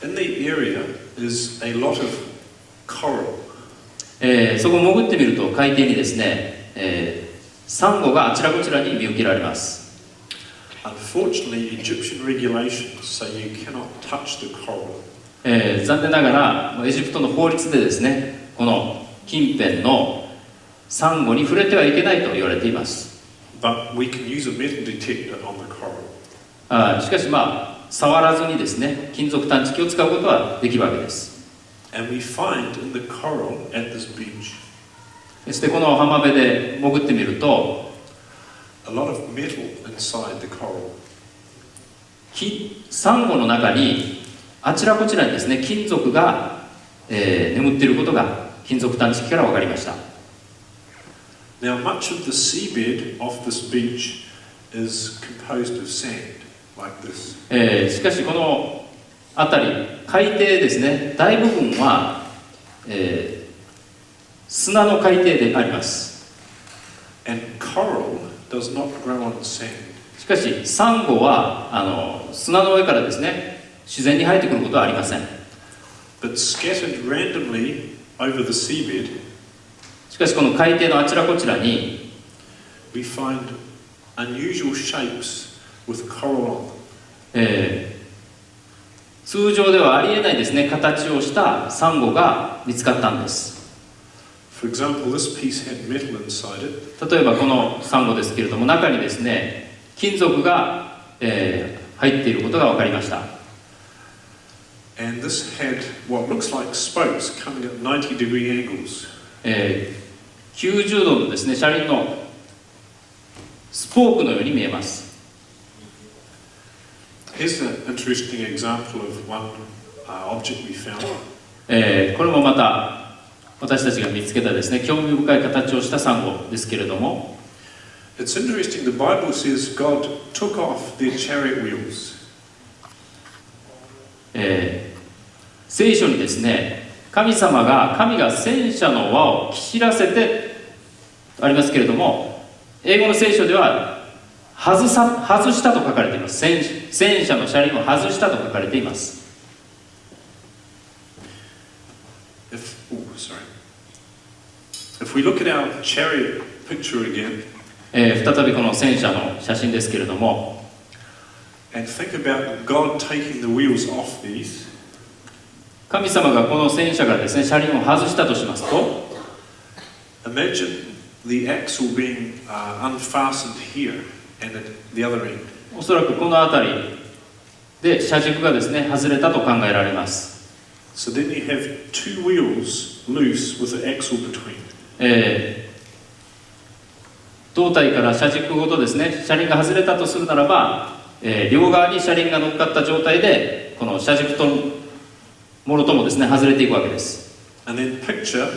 In the area is a lot of coral. そこを潜ってみると海底にですね、サンゴがあちらこちらに見受けられます。Unfortunately, Egyptian regulations say you cannot touch the coral. 残念ながらエジプトの法律でですね、この近辺のサンゴに触れてはいけないと言われています。But we can use a metal detector on the coral. しかし触らずにですね、金属探知機を使うことはできるわけです。And we find in the coral at this beach. そしてこの浜辺で潜ってみると、A lot of metal inside the coral. サンゴの中にあちらこちらにですね、金属が、眠っていることが金属探知機から分かりました。Now, much of the seabed off this beach is composed of sand, like this. しかしこの辺り、海底ですね、大部分は、砂の海底であります。And coral does not grow on sand. しかしサンゴは砂の上からですね、自然に生えてくることはありません。But scattered randomly over the seabed, しかしこの海底のあちらこちらに we find unusual shapes with coral on them. 通常ではありえないですね、形をしたサンゴが見つかったんです。For example, this piece had metal inside it. 例えばこのサンゴですけれども、中にですね、金属が、入っていることが分かりました。And this had what looks like spokes coming at 90-degree angles. 90度のですね、車輪のスポークのように見えます。Here's an interesting example of one object we found. これもまた私たちが見つけたですね、興味深い形をしたサンゴですけれども、It's interesting. The Bible says God took off their chariot wheels. 聖書にですね、神が戦車の輪をきしらせてありますけれども、英語の聖書では外したと書かれています。戦車の車輪を外したと書かれています。If we look at our chariot picture again, 再びこの戦車の写真ですけれども、 and think about God taking the wheels off these, 神様がこの戦車からですね、車輪を外したとしますと、 imagine the axle being unfastened here and at the other end. おそらくこの辺りで車軸がですね、外れたと考えられます。 So then you have two wheels loose with the axle between. 胴体から車軸ごとですね、車輪が外れたとするならば、両側に車輪が乗っかった状態でこの車軸ともろともですね、外れていくわけです。 And then picture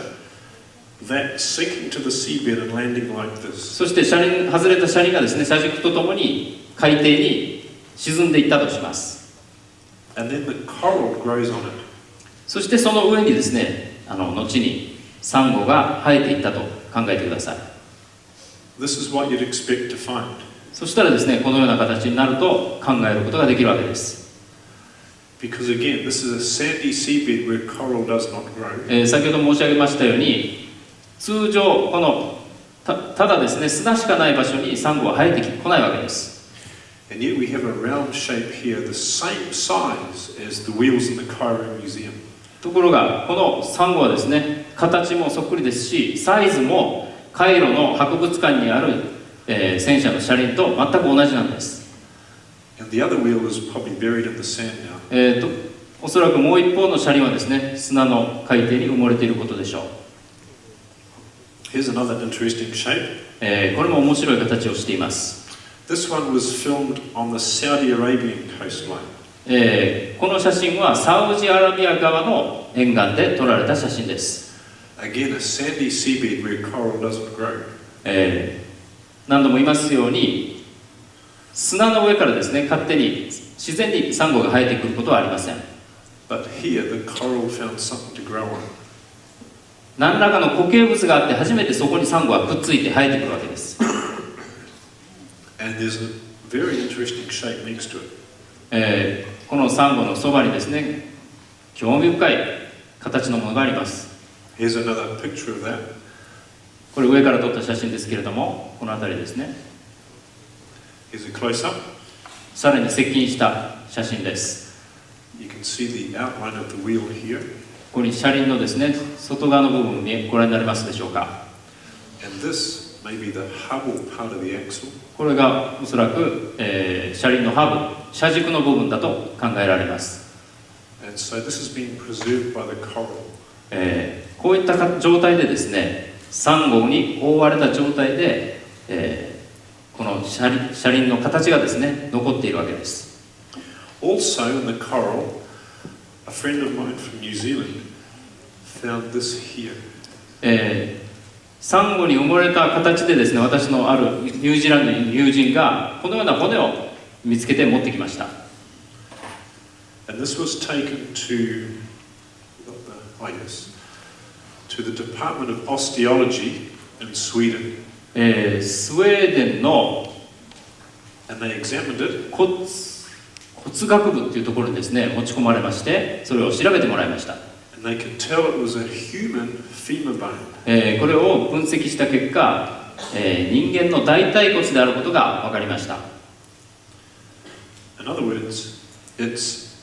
that sinking to the seabed and landing like this. そして外れた車輪がですね、車軸とともに海底に沈んでいったとします。 And then the coral grows on it. そしてその上にですね、後にサンゴが生えていったと考えてください。 This is what you'd expect to find. そしたらですね、このような形になると考えることができるわけです。 Because again, this is a sandy seabed where coral does not grow. 先ほど申し上げましたように、通常このただですね、砂しかない場所にサンゴは生えてこないわけです。 And yet we have a round shape here, the same size as the wheels in the Cairo Museum. ところがこのサンゴはですね、形もそっくりですし、サイズもカイロの博物館にある、戦車の車輪と全く同じなんです。And the other wheel is probably buried in the sand now. おそらくもう一方の車輪はですね、砂の海底に埋もれていることでしょう。Here's another interesting shape. これも面白い形をしています。This one was filmed on the Saudi Arabian coastline. この写真はサウジアラビア側の沿岸で撮られた写真です。Again, a sandy seabed where coral doesn't grow. 何度も言いますように、砂の上からですね、勝手に自然にサンゴが生えてくることはありません。But here, the coral found something to grow on. 何らかの固形物があって初めてそこにサンゴがくっついて生えてくるわけです。And there's a very interesting shape next to it. このサンゴのそばにですね、興味深い形のものがあります。Here's another picture of that. これ上から撮った写真ですけれども、この辺りですね。Here's a close-up. さらに接近した写真です。You can see the outline of the wheel here. ここに車輪のですね、外側の部分をご覧になりますでしょうか。And this may be the hubble part of the axle. これがおそらく、車輪のハブ、車軸の部分だと考えられます。And so this has been preserved by the coral. こういった状態でですね、サンゴに覆われた状態で、この車輪の形がですね、残っているわけです。Also in the coral, a friend of mine from New Zealand found this here. サンゴに埋もれた形でですね、私のあるニュージーランドの友人がこのような骨を見つけて持ってきました。And this was taken to the Department of Osteology in Sweden. スウェーデンの And they examined it. 骨学部っていうところにですね、持ち込まれまして、それを調べてもらいました。And they could tell it was a human femur bone. これを分析した結果、人間の大腿骨であることが分かりました。In other words, it's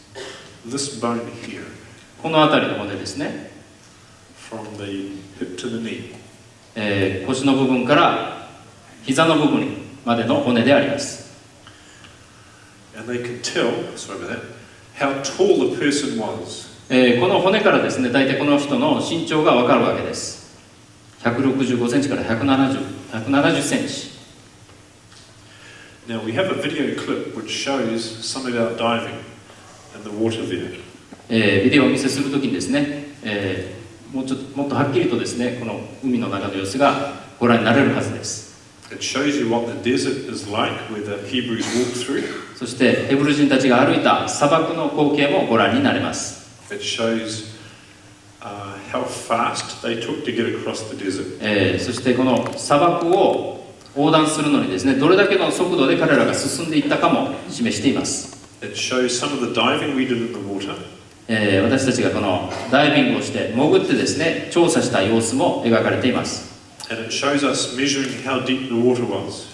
this bone here. この辺りの骨ですね。From the hip to the knee. 腰の部分から膝の部分までの骨であります。And they could tell, sorry about that, how tall the person was. この骨からですね、大体この人の身長が分かるわけです。165センチから170センチ。Now we have a video clip which shows some of our diving in the water there. ビデオをお見せするときにですね、もっとはっきりとですね、この海の中の様子がご覧になれるはずです。It shows you what the desert is like where the Hebrews walked through. そしてヘブル人たちが歩いた砂漠の光景もご覧になれます。It shows how fast they took to get across the desert. そしてこの砂漠を横断するのにですね、どれだけの速度で彼らが進んでいったかも示しています。It shows some of the diving we did in the water. 私たちがこのダイビングをして潜ってですね、調査した様子も描かれています。And it shows us measuring how deep the water was.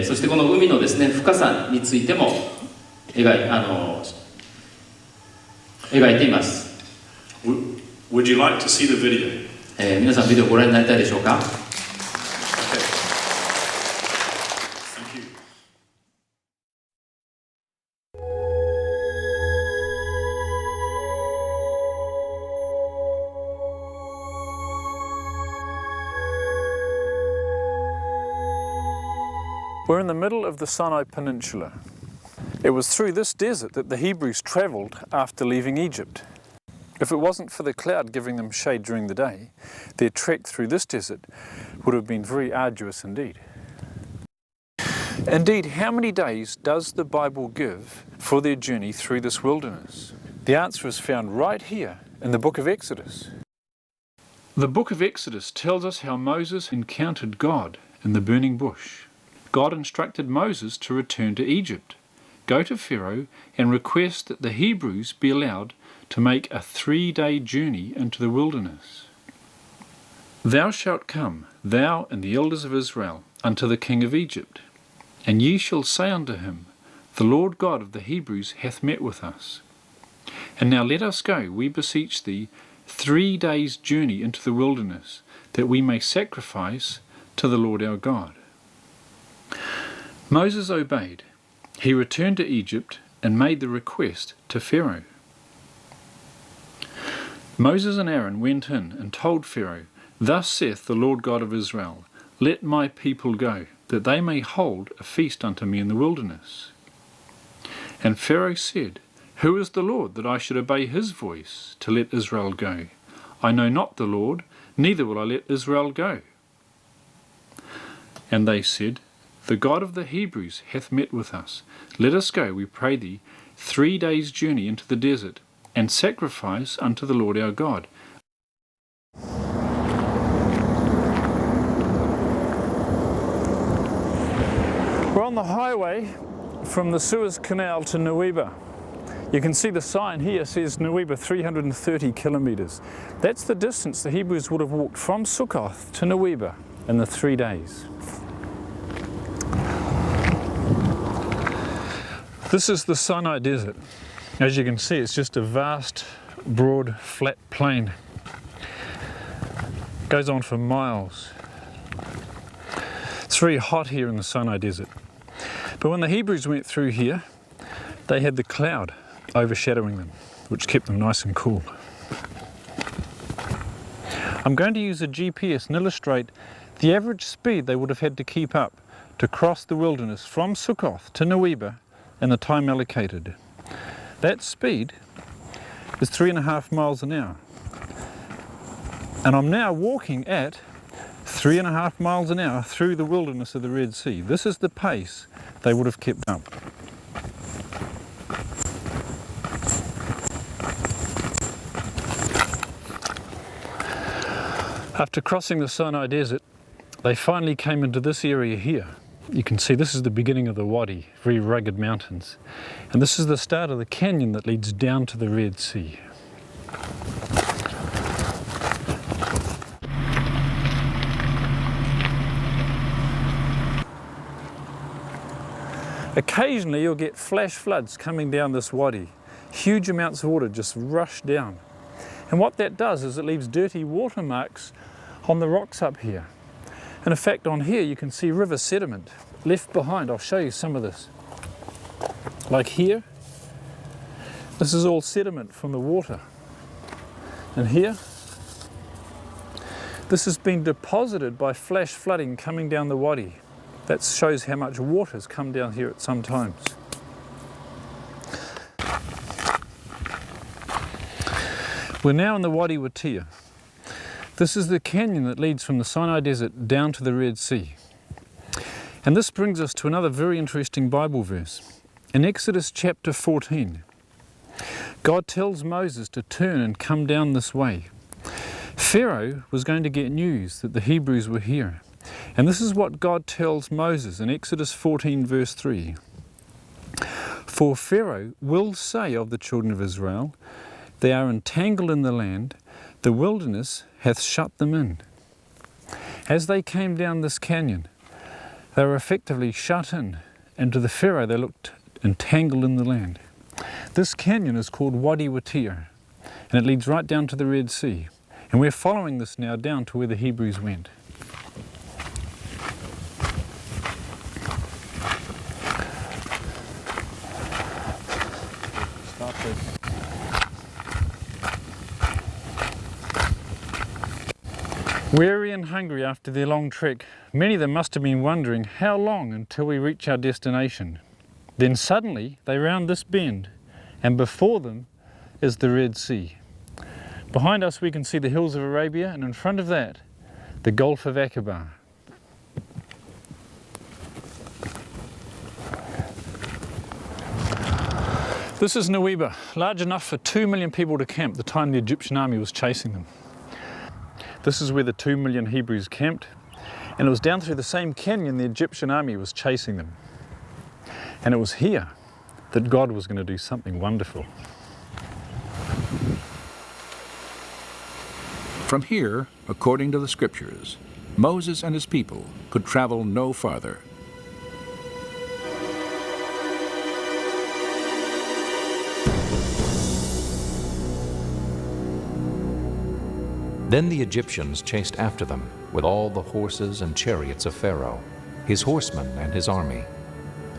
そしてこの海のですね、深さについても描いています。Would you like to see the video? 皆さんビデオをご覧になりたいでしょうか。Thank you. We're in the middle of the Sinai Peninsula. It was through this desert that the Hebrews travelled after leaving Egypt. If it wasn't for the cloud giving them shade during the day, their trek through this desert would have been very arduous indeed. Indeed, how many days does the Bible give for their journey through this wilderness? The answer is found right here in the book of Exodus. The book of Exodus tells us how Moses encountered God in the burning bush. God instructed Moses to return to Egypt, go to Pharaoh and request that the Hebrews be allowed to make a 3-day journey into the wilderness. Thou shalt come, thou and the elders of Israel, unto the king of Egypt, and ye shall say unto him, The Lord God of the Hebrews hath met with us. And now let us go, we beseech thee, 3 days' journey into the wilderness, that we may sacrifice to the Lord our God. Moses obeyed, he returned to Egypt and made the request to Pharaoh. Moses and Aaron went in and told Pharaoh, "Thus saith the Lord God of Israel, Let my people go, that they may hold a feast unto me in the wilderness." And Pharaoh said, "Who is the Lord, that I should obey his voice to let Israel go? I know not the Lord, neither will I let Israel go." And they said, "The God of the Hebrews hath met with us. Let us go, we pray thee, 3 days' journey into the desert, and sacrifice unto the Lord our God." We're on the highway from the Suez Canal to Nuweiba. You can see the sign here says Nuweiba 330 kilometres. That's the distance the Hebrews would have walked from Sukkoth to Nuweiba in the 3 days. This is the Sinai Desert. As you can see, it's just a vast, broad, flat plain. It goes on for miles. It's very hot here in the Sinai Desert. But when the Hebrews went through here, they had the cloud overshadowing them, which kept them nice and cool. I'm going to use a GPS and illustrate the average speed they would have had to keep up to cross the wilderness from Sukkoth to Nuweiba in the time allocated. That speed is 3.5 miles an hour. And I'm now walking at 3.5 miles an hour through the wilderness of the Red Sea. This is the pace they would have kept up. After crossing the Sinai Desert, they finally came into this area here. You can see this is the beginning of the Wadi, very rugged mountains. And this is the start of the canyon that leads down to the Red Sea. Occasionally you'll get flash floods coming down this wadi. Huge amounts of water just rush down. And what that does is it leaves dirty watermarks on the rocks up here. And in fact on here you can see river sediment left behind. I'll show you some of this. Like here, this is all sediment from the water. And here, this has been deposited by flash flooding coming down the wadi. That shows how much water has come down here at some times. We're now in the Wadi Watia. This is the canyon that leads from the Sinai Desert down to the Red Sea. And this brings us to another very interesting Bible verse. In Exodus chapter 14, God tells Moses to turn and come down this way. Pharaoh was going to get news that the Hebrews were here. And this is what God tells Moses in Exodus 14 verse 3. "For Pharaoh will say of the children of Israel, They are entangled in the land, the wilderness hath shut them in." As they came down this canyon, they were effectively shut in, and to the Pharaoh they looked entangled in the land. This canyon is called Wadi Watia, and it leads right down to the Red Sea. And we're following this now down to where the Hebrews went. Weary and hungry after their long trek, many of them must have been wondering how long until we reach our destination. Then suddenly they round this bend, and before them is the Red Sea. Behind us we can see the hills of Arabia, and in front of that, the Gulf of Aqaba. This is Nuweiba, large enough for 2 million people to camp the time the Egyptian army was chasing them. This is where the 2 million Hebrews camped, and it was down through the same canyon the Egyptian army was chasing them. And it was here that God was going to do something wonderful. From here, according to the scriptures, Moses and his people could travel no farther. Then the Egyptians chased after them with all the horses and chariots of Pharaoh, his horsemen and his army.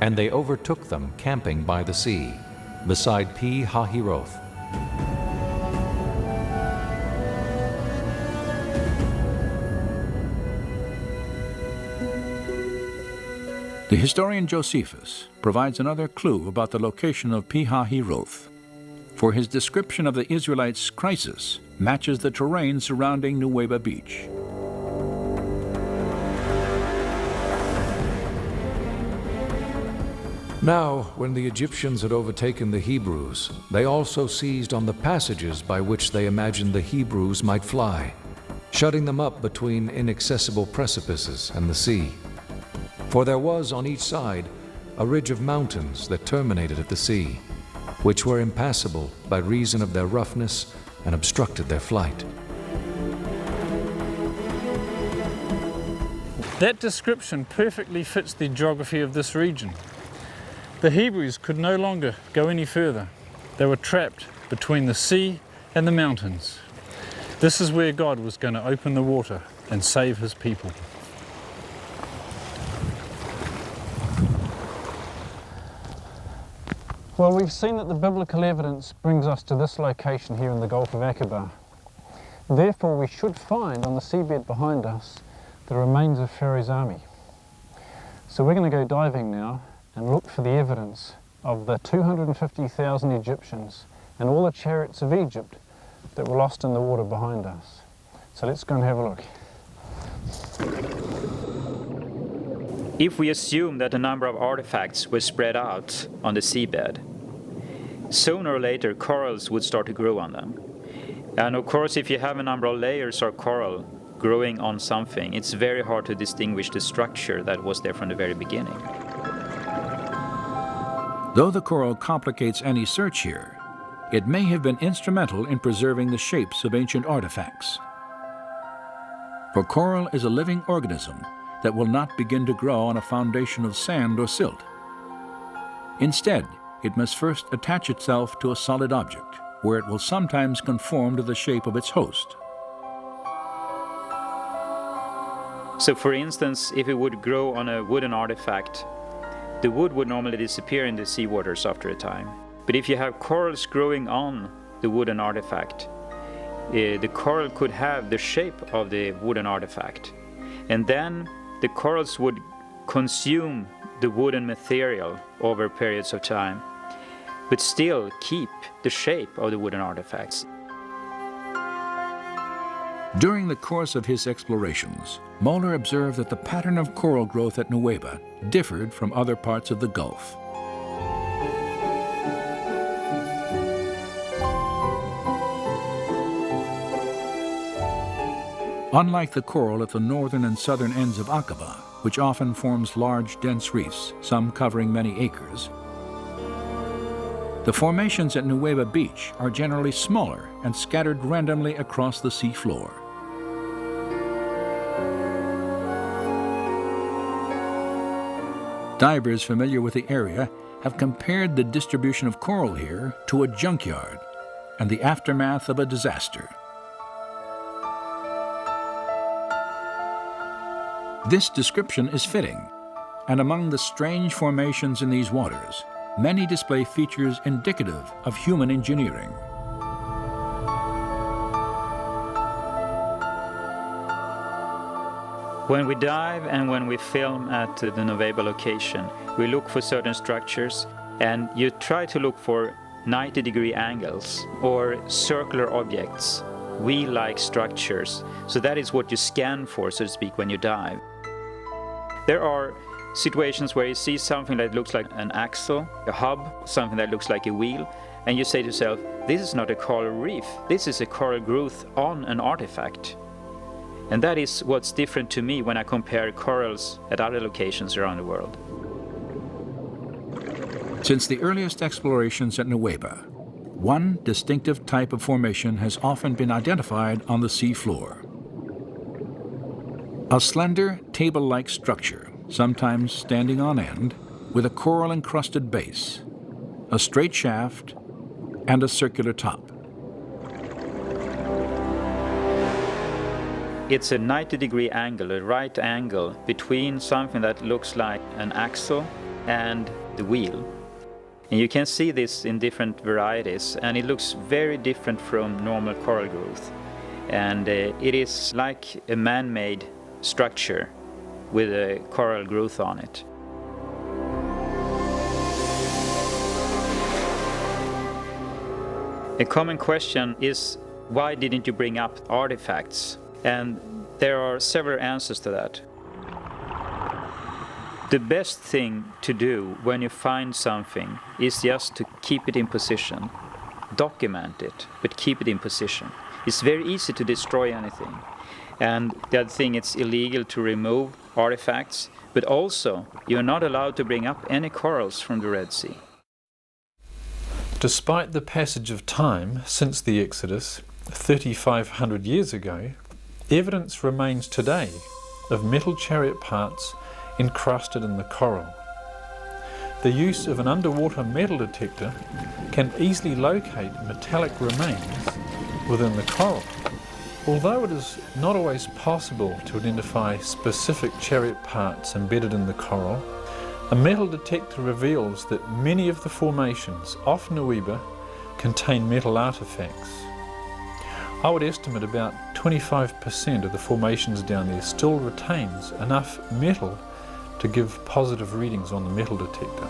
and they overtook them camping by the sea, beside Pi-hahiroth. The historian Josephus provides another clue about the location of Pi-hahiroth, for his description of the Israelites' crisis matches the terrain surrounding Nuweiba Beach. Now, when the Egyptians had overtaken the Hebrews, they also seized on the passages by which they imagined the Hebrews might fly, shutting them up between inaccessible precipices and the sea. For there was on each side a ridge of mountains that terminated at the sea, which were impassable by reason of their roughness and obstructed their flight. That description perfectly fits the geography of this region. The Hebrews could no longer go any further. They were trapped between the sea and the mountains. This is where God was going to open the water and save his people. Well, we've seen that the biblical evidence brings us to this location here in the Gulf of Aqaba. Therefore, we should find on the seabed behind us the remains of Pharaoh's army. So we're going to go diving now and look for the evidence of the 250,000 Egyptians and all the chariots of Egypt that were lost in the water behind us. So let's go and have a look. If we assume that a number of artifacts were spread out on the seabed, sooner or later corals would start to grow on them. And of course, if you have a number of layers of coral growing on something, it's very hard to distinguish the structure that was there from the very beginning. Though the coral complicates any search here, it may have been instrumental in preserving the shapes of ancient artifacts. For coral is a living organism that will not begin to grow on a foundation of sand or silt. Instead, it must first attach itself to a solid object, where it will sometimes conform to the shape of its host. So for instance, if it would grow on a wooden artifact, the wood would normally disappear in the seawaters after a time. But if you have corals growing on the wooden artifact, the coral could have the shape of the wooden artifact. And then the corals would consume the wooden material over periods of time, but still keep the shape of the wooden artifacts. During the course of his explorations, Moeller observed that the pattern of coral growth at Nuweiba differed from other parts of the Gulf. Unlike the coral at the northern and southern ends of Aqaba, which often forms large, dense reefs, some covering many acres, the formations at Nuweiba Beach are generally smaller and scattered randomly across the sea floor. Divers familiar with the area have compared the distribution of coral here to a junkyard and the aftermath of a disaster. This description is fitting, and among the strange formations in these waters, many display features indicative of human engineering. When we dive and when we film at the Nuweiba location, we look for certain structures, and you try to look for 90-degree angles or circular objects, wheel-like structures. So that is what you scan for, so to speak, when you dive. There are situations where you see something that looks like an axle, a hub, something that looks like a wheel, and you say to yourself, this is not a coral reef, this is a coral growth on an artifact. And that is what's different to me when I compare corals at other locations around the world. Since the earliest explorations at Nuweiba, one distinctive type of formation has often been identified on the sea floor. A slender, table-like structure, sometimes standing on end, with a coral-encrusted base, a straight shaft, and a circular top. It's a 90-degree angle, a right angle, between something that looks like an axle and the wheel. And you can see this in different varieties, and it looks very different from normal coral growth. And it is like a man-made structure with a coral growth on it. A common question is, why didn't you bring up artifacts? And there are several answers to that. The best thing to do when you find something is just to keep it in position. Document it, but keep it in position. It's very easy to destroy anything. And the other thing, it's illegal to remove artifacts, but also you're not allowed to bring up any corals from the Red Sea. Despite the passage of time since the Exodus, 3,500 years ago, evidence remains today of metal chariot parts encrusted in the coral. The use of an underwater metal detector can easily locate metallic remains within the coral. Although it is not always possible to identify specific chariot parts embedded in the coral, a metal detector reveals that many of the formations off Nuweiba contain metal artifacts. I would estimate about 25% of the formations down there still retains enough metal to give positive readings on the metal detector.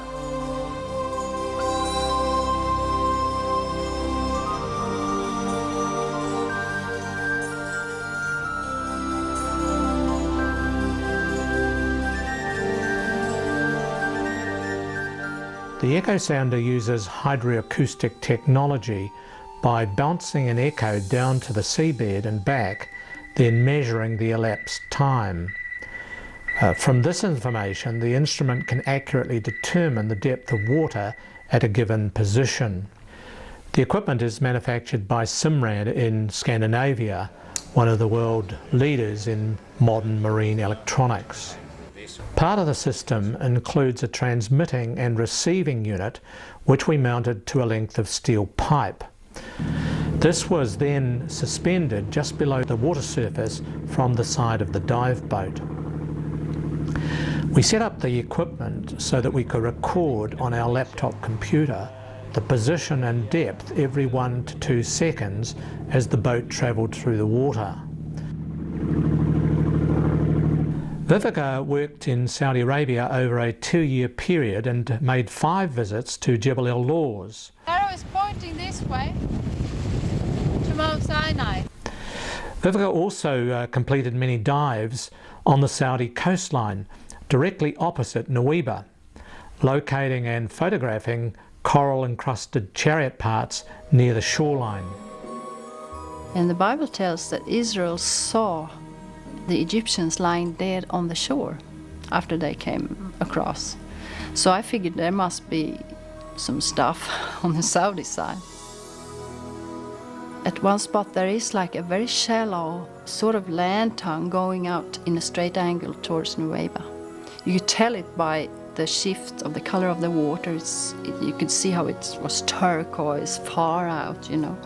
The Echosounder uses hydroacoustic technology by bouncing an echo down to the seabed and back, then measuring the elapsed time. From this information, the instrument can accurately determine the depth of water at a given position. The equipment is manufactured by Simrad in Scandinavia, one of the world leaders in modern marine electronics. Part of the system includes a transmitting and receiving unit, which we mounted to a length of steel pipe. This was then suspended just below the water surface from the side of the dive boat. We set up the equipment so that we could record on our laptop computer the position and depth every 1 to 2 seconds as the boat travelled through the water. Vivica worked in Saudi Arabia over a 2-year period and made 5 visits to Jebel El Lawz. Arrow is pointing this way to Mount Sinai. Vivica also completed many dives on the Saudi coastline, directly opposite Nuweiba, locating and photographing coral-encrusted chariot parts near the shoreline. And the Bible tells that Israel saw the Egyptians lying dead on the shore after they came across. So I figured there must be some stuff on the Saudi side. At one spot there is like a very shallow sort of land tongue going out in a straight angle towards Nuweiba. You could tell it by the shift of the color of the water. You could see how it was turquoise far out, you know.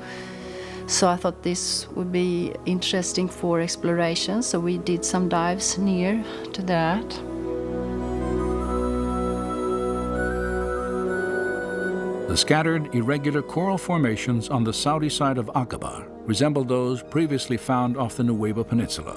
So I thought this would be interesting for exploration, so we did some dives near to that. The scattered, irregular coral formations on the Saudi side of Aqaba resemble those previously found off the Nuweiba Peninsula.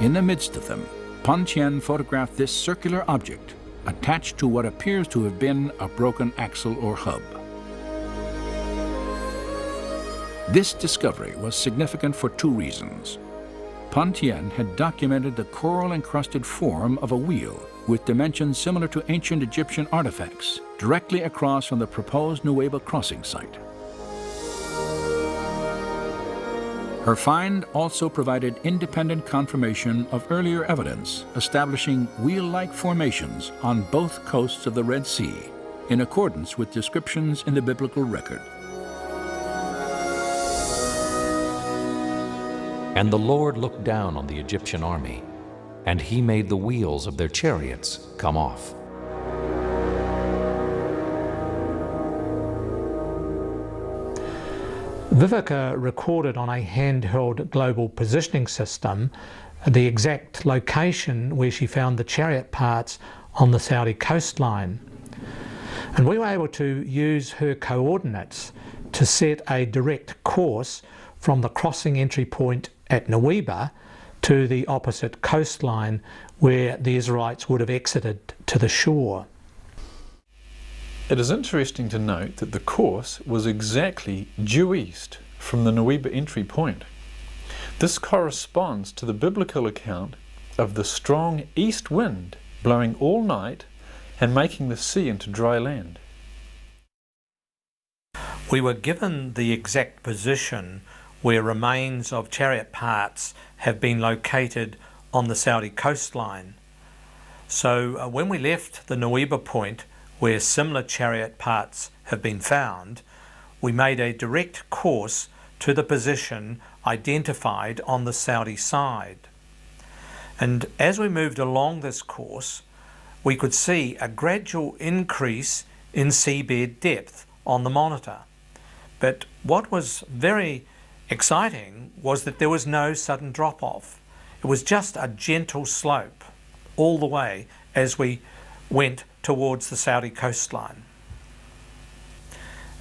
In the midst of them, Pan Tien photographed this circular object attached to what appears to have been a broken axle or hub. This discovery was significant for 2 reasons. Pan Tien had documented the coral-encrusted form of a wheel with dimensions similar to ancient Egyptian artifacts directly across from the proposed Nuweiba crossing site. Her find also provided independent confirmation of earlier evidence establishing wheel-like formations on both coasts of the Red Sea, in accordance with descriptions in the biblical record. And the Lord looked down on the Egyptian army, and he made the wheels of their chariots come off. Vivica recorded on a handheld global positioning system the exact location where she found the chariot parts on the Saudi coastline. And we were able to use her coordinates to set a direct course from the crossing entry point at Nuweiba to the opposite coastline where the Israelites would have exited to the shore. It is interesting to note that the course was exactly due east from the Nuweiba entry point. This corresponds to the biblical account of the strong east wind blowing all night and making the sea into dry land. We were given the exact position where remains of chariot parts have been located on the Saudi coastline. So when we left the Nuweiba point where similar chariot parts have been found, we made a direct course to the position identified on the Saudi side. And as we moved along this course, we could see a gradual increase in seabed depth on the monitor. But what was very exciting was that there was no sudden drop-off. It was just a gentle slope all the way as we went towards the Saudi coastline.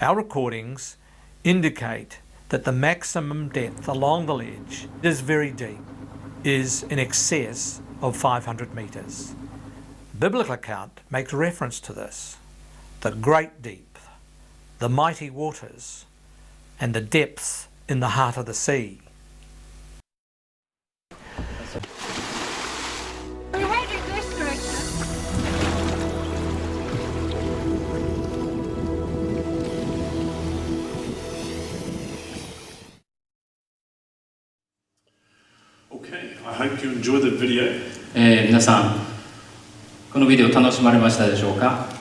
Our recordings indicate that the maximum depth along the ledge is very deep, is in excess of 500 metres. Biblical account makes reference to this, the great deep, the mighty waters, and the depths in the heart of the sea. We're heading this direction. Okay, I hope you enjoyed the video. 皆さん、このビデオ楽しまれましたでしょうか？ありが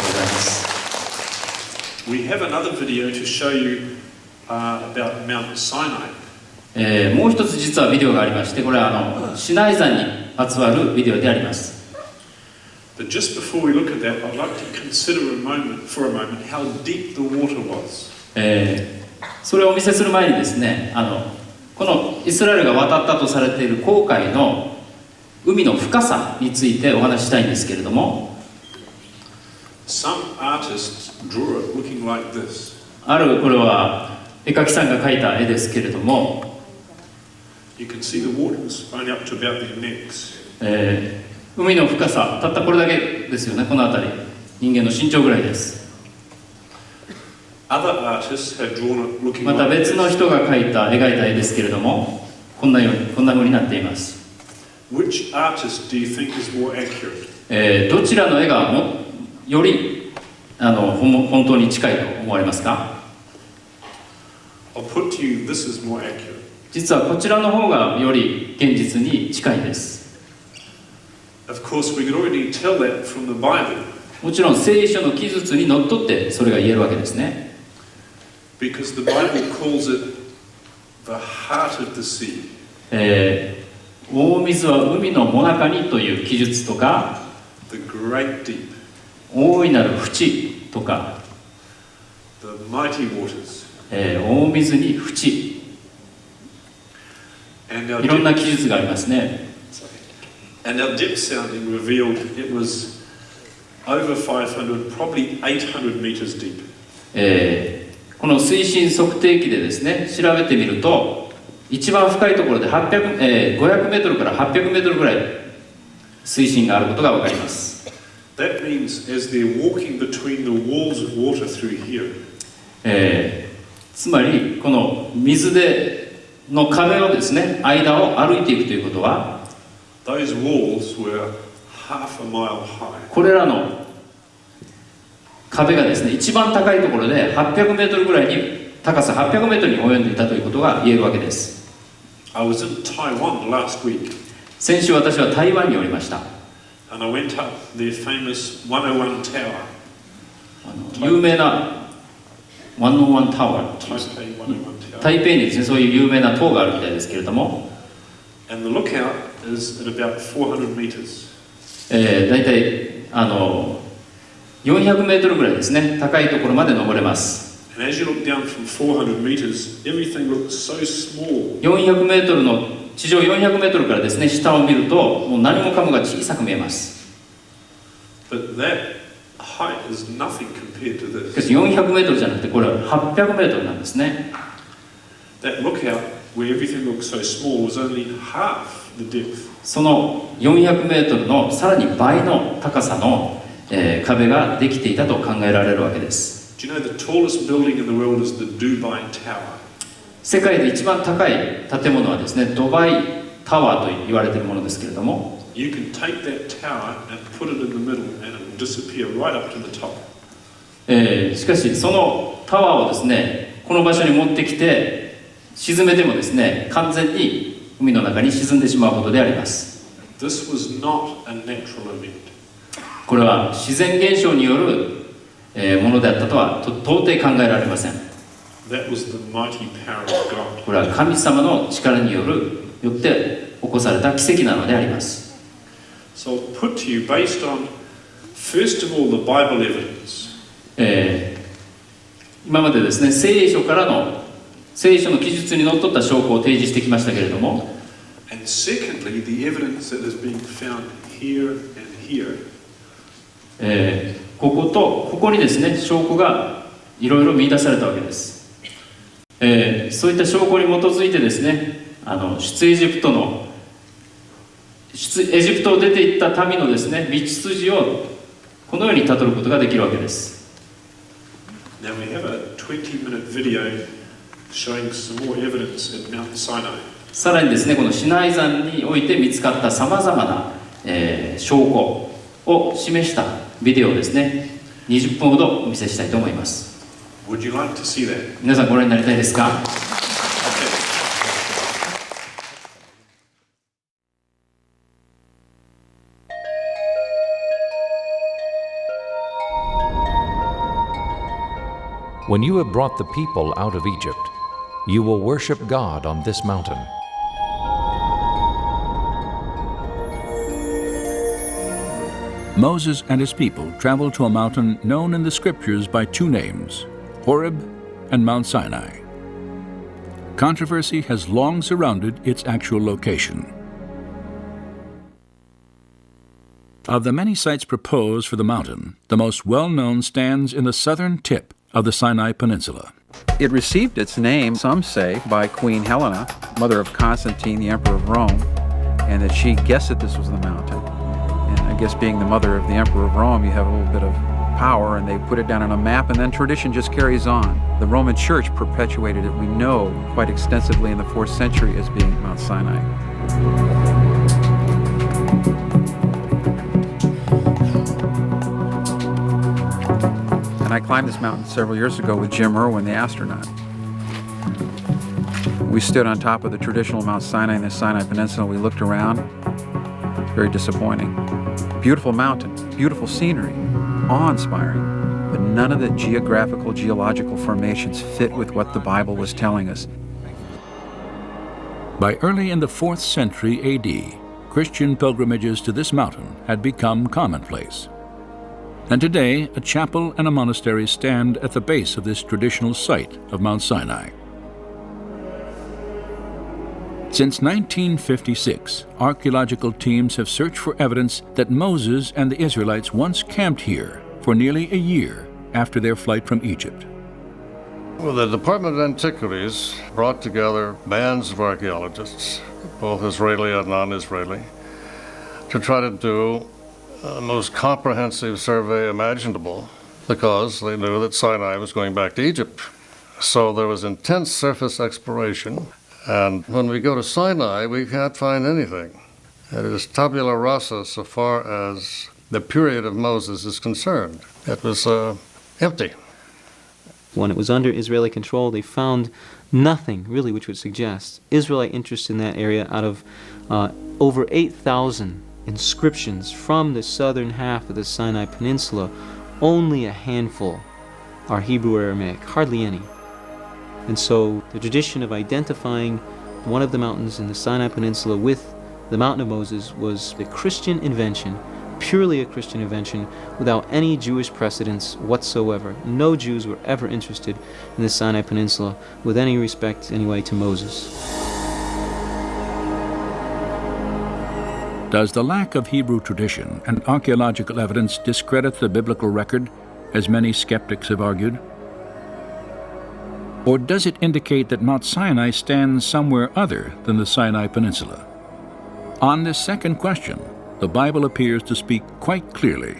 とうございます。We have another video to show you about Mount Sinai. もう一つ実はビデオがありまして、これはシナイ山にまつわるビデオであります。But just before we look at that, I'd like to consider for a moment how deep the water was. それをお見せする前にですね、このイスラエルが渡ったとされている紅海の海の深さについてお話ししたいんですけれども、Some artists draw it looking like this. これは絵描きさんが描いた絵ですけれども、You can see the waters only up to about their necks. 海の深さたったこれだけですよね。この辺り人間の身長ぐらいです。Other artists have drawn it looking また like 別の this. 人が描いた絵ですけれども、こんな風になっています。Which artist do you think is more accurate? どちらの絵がより本当に近いと思われますか？ I'll put to you, this is more accurate. 実はこちらの方がより現実に近いです。Of course, we could already tell that from the Bible. もちろん聖書の記述にのっとってそれが言えるわけですね。Because the Bible calls it the heart of the sea. 大水は海の最中にという記述とか、 The great deep. 大いなる淵とか、 The mighty waters. 大水に淵、 And our いろんな depth, 記述がありますね。 and our depth sounding revealed it was over 500, probably 800 meters deep. この水深測定器でですね、調べてみると一番深いところで500メートルから800メートルぐらい水深があることが分かります。 That means as they're walking between the walls of water through here, つまりこの水の壁をですね、間を歩いていくということは、 those walls were half a mile high. これらの壁がですね、一番高いところで800メートルぐらいに、高さ800メートルに及んでいたということが言えるわけです。 I was in Taiwan last week. 先週私は台湾におりました。 And I went up their famous 101 tower. 有名な101タワー、 Taipei 101 tower. 台北にですね、そういう有名な塔があるみたいですけれども、 And the lookout is at about 400 meters. だいたい400メートルぐらいですね、高いところまで登れます。And as you look down from 400 meters, everything looks so small. 400メートルの地上400メートルからですね、下を見るともう何もかもが小さく見えます。But that height is nothing compared to しか this. し400メートルじゃなくてこれは800メートルなんですね。That lookout where everything looks so small was only half the depth. その400メートルのさらに倍の高さの、壁ができていたと考えられるわけです。Do you know the tallest building in the world is the Dubai Tower? 世界で一番高い建物はですね、ドバイタワーと言われているものですけれども、You can take that tower and put it in the middle and it will disappear right up to the top. しかしそのタワーをですね、この場所に持ってきて沈めてもですね、完全に海の中に沈んでしまうほどであります。 This was not a natural event. これは自然現象によるものであったとは到底考えられません。That was the mighty power of God. これは神様の力によって起こされた奇跡なのであります。 So I'll put to you based on, first of all, the Bible evidence. 今までですね、聖書の記述にのっとった証拠を提示してきましたけれども、 And secondly, the evidence that is being found here and here. ここにですね、証拠がいろいろ見出されたわけです。そういった証拠に基づいてですね、エジプトを出ていった民のですね、道筋をこのようにたどることができるわけです。 Now we have a 20-minute video showing some more evidence at Mount Sinai. さらにですね、このシナイ山において見つかったさまざまな、証拠を示したビデオをですね、20分ほどお見せしたいと思います。Would you like to see that? 皆さんご覧になりたいですか？ When you have brought the people out of Egypt, you will worship God on this mountain. Moses and his people traveled to a mountain known in the scriptures by two names, Horeb and Mount Sinai. Controversy has long surrounded its actual location. Of the many sites proposed for the mountain, the most well-known stands in the southern tip of the Sinai Peninsula. It received its name, some say, by Queen Helena, mother of Constantine, the Emperor of Rome, and that she guessed that this was the mountain. And I guess being the mother of the Emperor of Rome, you have a little bit of power, and they put it down on a map, and then tradition just carries on. The Roman Church perpetuated it, we know, quite extensively in the 4th century as being Mount Sinai. And I climbed this mountain several years ago with Jim Irwin, the astronaut. We stood on top of the traditional Mount Sinai in the Sinai Peninsula. We looked around. Very disappointing. Beautiful mountain, beautiful scenery, awe-inspiring, but none of the geological formations fit with what the Bible was telling us. By early in the 4th century AD, Christian pilgrimages to this mountain had become commonplace. And today, a chapel and a monastery stand at the base of this traditional site of Mount Sinai. Since 1956, archaeological teams have searched for evidence that Moses and the Israelites once camped here for nearly a year after their flight from Egypt. Well, the Department of Antiquities brought together bands of archaeologists, both Israeli and non-Israeli, to try to do the most comprehensive survey imaginable, because they knew that Sinai was going back to Egypt. So there was intense surface exploration, and when we go to Sinai, we can't find anything. It is tabula rasa so far as the period of Moses is concerned. It was empty. When it was under Israeli control, they found nothing really which would suggest Israelite interest in that area. Out of over 8,000 inscriptions from the southern half of the Sinai Peninsula, only a handful are Hebrew or Aramaic, hardly any. And so the tradition of identifying one of the mountains in the Sinai Peninsula with the Mountain of Moses was a Christian invention purely a Christian invention without any Jewish precedents whatsoever. No Jews were ever interested in the Sinai Peninsula with any respect, anyway, to Moses. Does the lack of Hebrew tradition and archaeological evidence discredit the biblical record, as many skeptics have argued? Or does it indicate that Mount Sinai stands somewhere other than the Sinai Peninsula? On this second question, the Bible appears to speak quite clearly.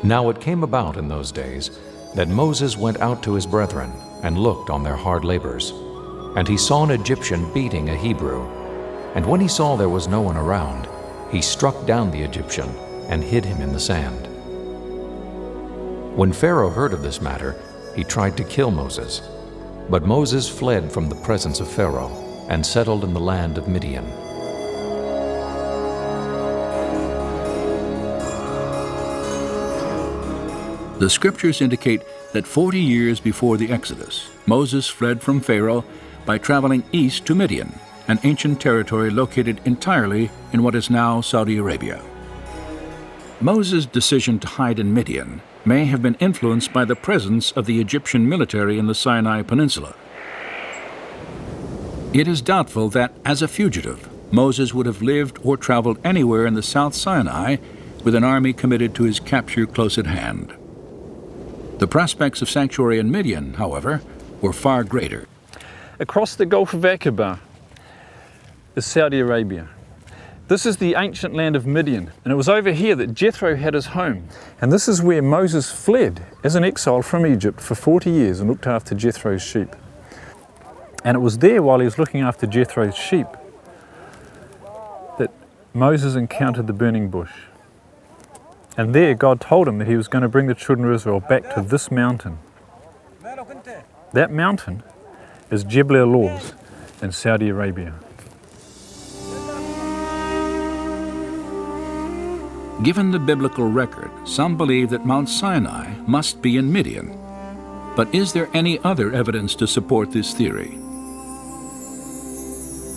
Now it came about in those days that Moses went out to his brethren and looked on their hard labors. And he saw an Egyptian beating a Hebrew. And when he saw there was no one around, he struck down the Egyptian and hid him in the sand. When Pharaoh heard of this matter, he tried to kill Moses. But Moses fled from the presence of Pharaoh and settled in the land of Midian. The scriptures indicate that 40 years before the Exodus, Moses fled from Pharaoh by traveling east to Midian, an ancient territory located entirely in what is now Saudi Arabia. Moses' decision to hide in Midian may have been influenced by the presence of the Egyptian military in the Sinai Peninsula. It is doubtful that, as a fugitive, Moses would have lived or traveled anywhere in the South Sinai with an army committed to his capture close at hand. The prospects of sanctuary in Midian, however, were far greater. Across the Gulf of Aqaba is Saudi Arabia. This is the ancient land of Midian, and it was over here that Jethro had his home. And this is where Moses fled as an exile from Egypt for 40 years and looked after Jethro's sheep. And it was there, while he was looking after Jethro's sheep, that Moses encountered the burning bush. And there God told him that he was going to bring the children of Israel back to this mountain. That mountain is Jebel al-Lawz in Saudi Arabia. Given the biblical record, some believe that Mount Sinai must be in Midian. But is there any other evidence to support this theory?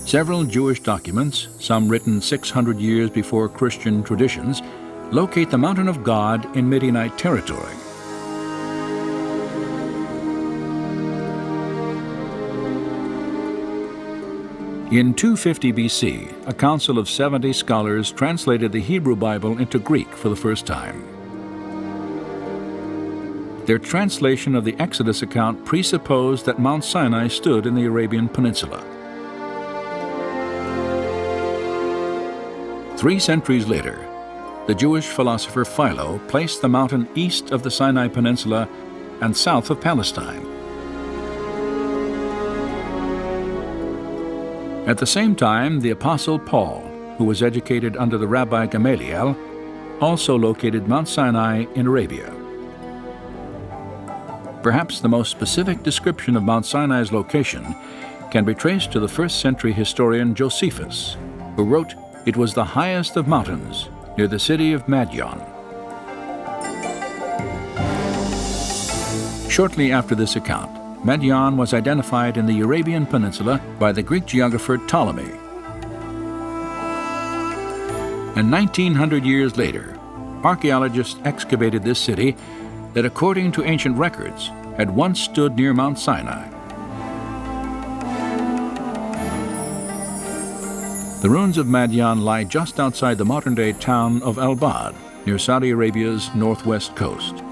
Several Jewish documents, some written 600 years before Christian traditions, locate the mountain of God in Midianite territory. In 250 BC, a council of 70 scholars translated the Hebrew Bible into Greek for the first time. Their translation of the Exodus account presupposed that Mount Sinai stood in the Arabian Peninsula. 3 centuries later, the Jewish philosopher Philo placed the mountain east of the Sinai Peninsula and south of Palestine. At the same time, the Apostle Paul, who was educated under the Rabbi Gamaliel, also located Mount Sinai in Arabia. Perhaps the most specific description of Mount Sinai's location can be traced to the 1st century historian Josephus, who wrote, "It was the highest of mountains, near the city of Madian." Shortly after this account, Madian was identified in the Arabian Peninsula by the Greek geographer Ptolemy. And 1900 years later, archaeologists excavated this city that, according to ancient records, had once stood near Mount Sinai. The ruins of Madian lie just outside the modern-day town of Al-Bad, near Saudi Arabia's northwest coast.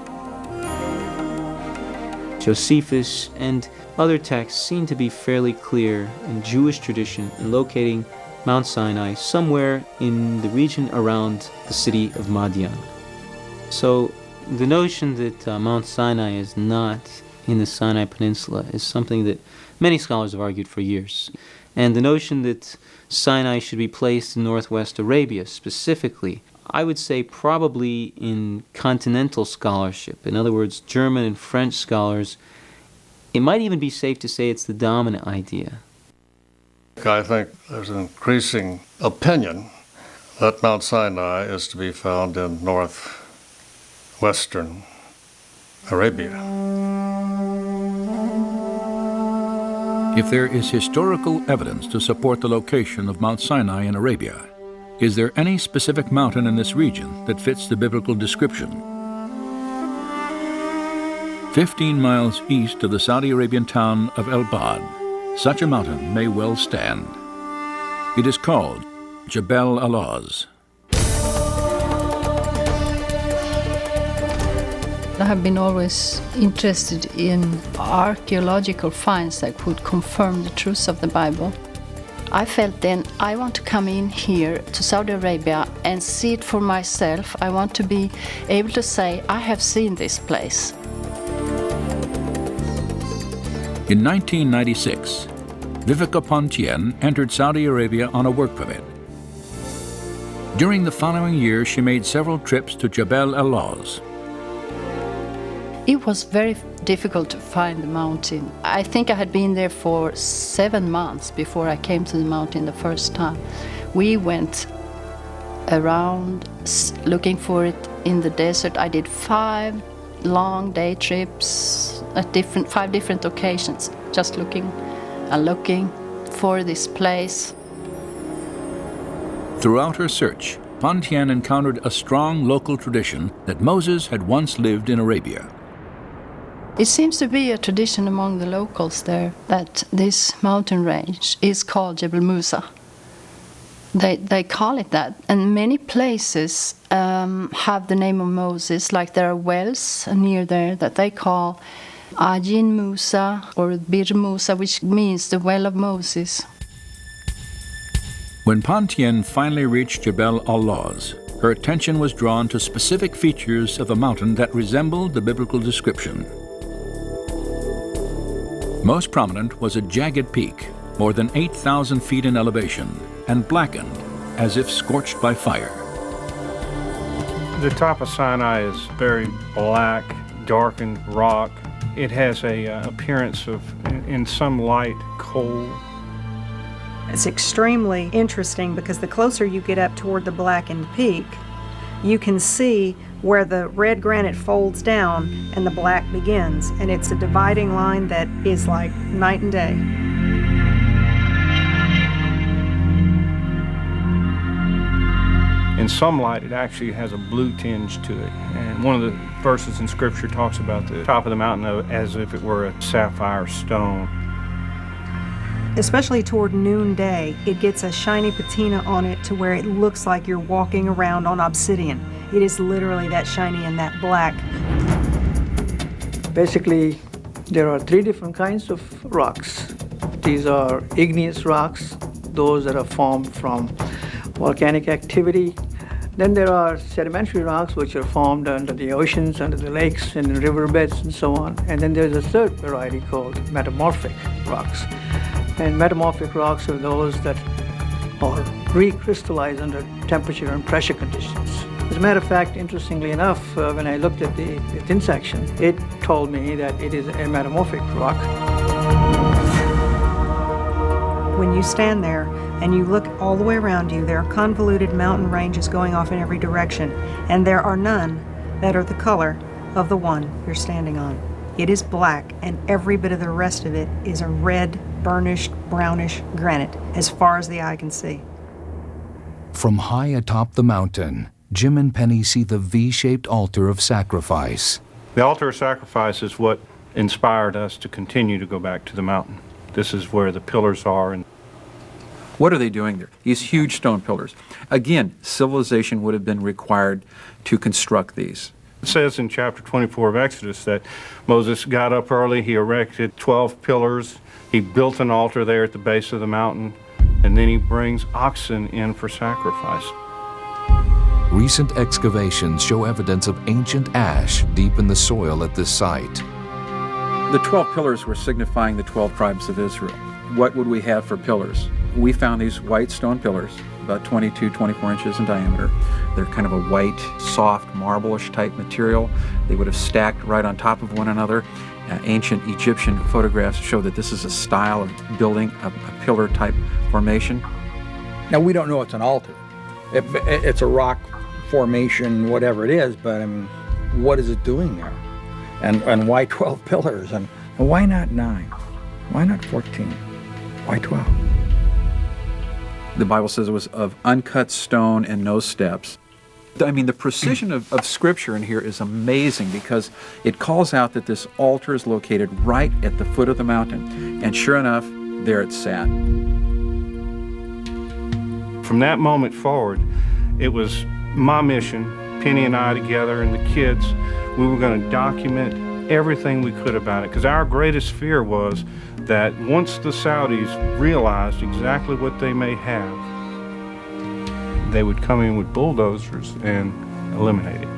Josephus and other texts seem to be fairly clear in Jewish tradition in locating Mount Sinai somewhere in the region around the city of Madian. So the notion that Mount Sinai is not in the Sinai Peninsula is something that many scholars have argued for years. And the notion that Sinai should be placed in northwest Arabia specifically, I would say probably in continental scholarship, in other words, German and French scholars, it might even be safe to say it's the dominant idea. I think there's an increasing opinion that Mount Sinai is to be found in northwestern Arabia. If there is historical evidence to support the location of Mount Sinai in Arabia, is there any specific mountain in this region that fits the biblical description? 15 miles east of the Saudi Arabian town of El Bad, such a mountain may well stand. It is called Jebel Alaz. I have been always interested in archaeological finds that could confirm the truth of the Bible. I felt then I want to come in here to Saudi Arabia and see it for myself. I want to be able to say, I have seen this place. In 1996, Vivica Pontien entered Saudi Arabia on a work permit. During the following year, she made several trips to Jebel Alaz. It was very difficult to find the mountain. I think I had been there for 7 months before I came to the mountain the first time. We went around looking for it in the desert. I did 5 long day trips at 5 different occasions, just looking and looking for this place. Throughout her search, Pontien encountered a strong local tradition that Moses had once lived in Arabia. It seems to be a tradition among the locals there that this mountain range is called Jebel Musa. They call it that, and many places have the name of Moses, like there are wells near there that they call Ajin Musa or Bir Musa, which means the well of Moses. When Pontien finally reached Jebel Alaz, her attention was drawn to specific features of the mountain that resembled the biblical description. Most prominent was a jagged peak, more than 8,000 feet in elevation, and blackened as if scorched by fire. The top of Sinai is very black, darkened rock. It has a appearance of, in some light, coal. It's extremely interesting because the closer you get up toward the blackened peak, you can see where the red granite folds down and the black begins, and it's a dividing line that is like night and day. In some light, it actually has a blue tinge to it, and one of the verses in Scripture talks about the top of the mountain as if it were a sapphire stone. Especially toward noonday, it gets a shiny patina on it to where it looks like you're walking around on obsidian. It is literally that shiny and that black. Basically, there are 3 different kinds of rocks. These are igneous rocks, those that are formed from volcanic activity. Then there are sedimentary rocks, which are formed under the oceans, under the lakes, and the riverbeds, and so on. And then there's a third variety called metamorphic rocks. And metamorphic rocks are those that are recrystallized under temperature and pressure conditions. As a matter of fact, interestingly enough, when I looked at the thin section, it told me that it is a metamorphic rock. When you stand there and you look all the way around you, there are convoluted mountain ranges going off in every direction, and there are none that are the color of the one you're standing on. It is black, and every bit of the rest of it is a red, burnished, brownish granite, as far as the eye can see. From high atop the mountain, Jim and Penny see the V-shaped altar of sacrifice. The altar of sacrifice is what inspired us to continue to go back to the mountain. This is where the pillars are. And what are they doing there? These huge stone pillars. Again, civilization would have been required to construct these. It says in chapter 24 of Exodus that Moses got up early, he erected 12 pillars, he built an altar there at the base of the mountain, and then he brings oxen in for sacrifice. Recent excavations show evidence of ancient ash deep in the soil at this site. The 12 pillars were signifying the 12 tribes of Israel. What would we have for pillars? We found these white stone pillars, about 22, 24 inches in diameter. They're kind of a white, soft, marble-ish type material. They would have stacked right on top of one another. Ancient Egyptian photographs show that this is a style of building a pillar-type formation. Now, we don't know it's an altar. It's a rock formation, whatever it is, but I mean, what is it doing there? And why 12 pillars? And why not 9? Why not 14? Why 12? The Bible says it was of uncut stone and no steps. I mean, the precision of Scripture in here is amazing because it calls out that this altar is located right at the foot of the mountain. And sure enough, there it sat. From that moment forward, it was my mission, Penny and I together and the kids, we were going to document everything we could about it, because our greatest fear was that once the Saudis realized exactly what they may have, they would come in with bulldozers and eliminate it.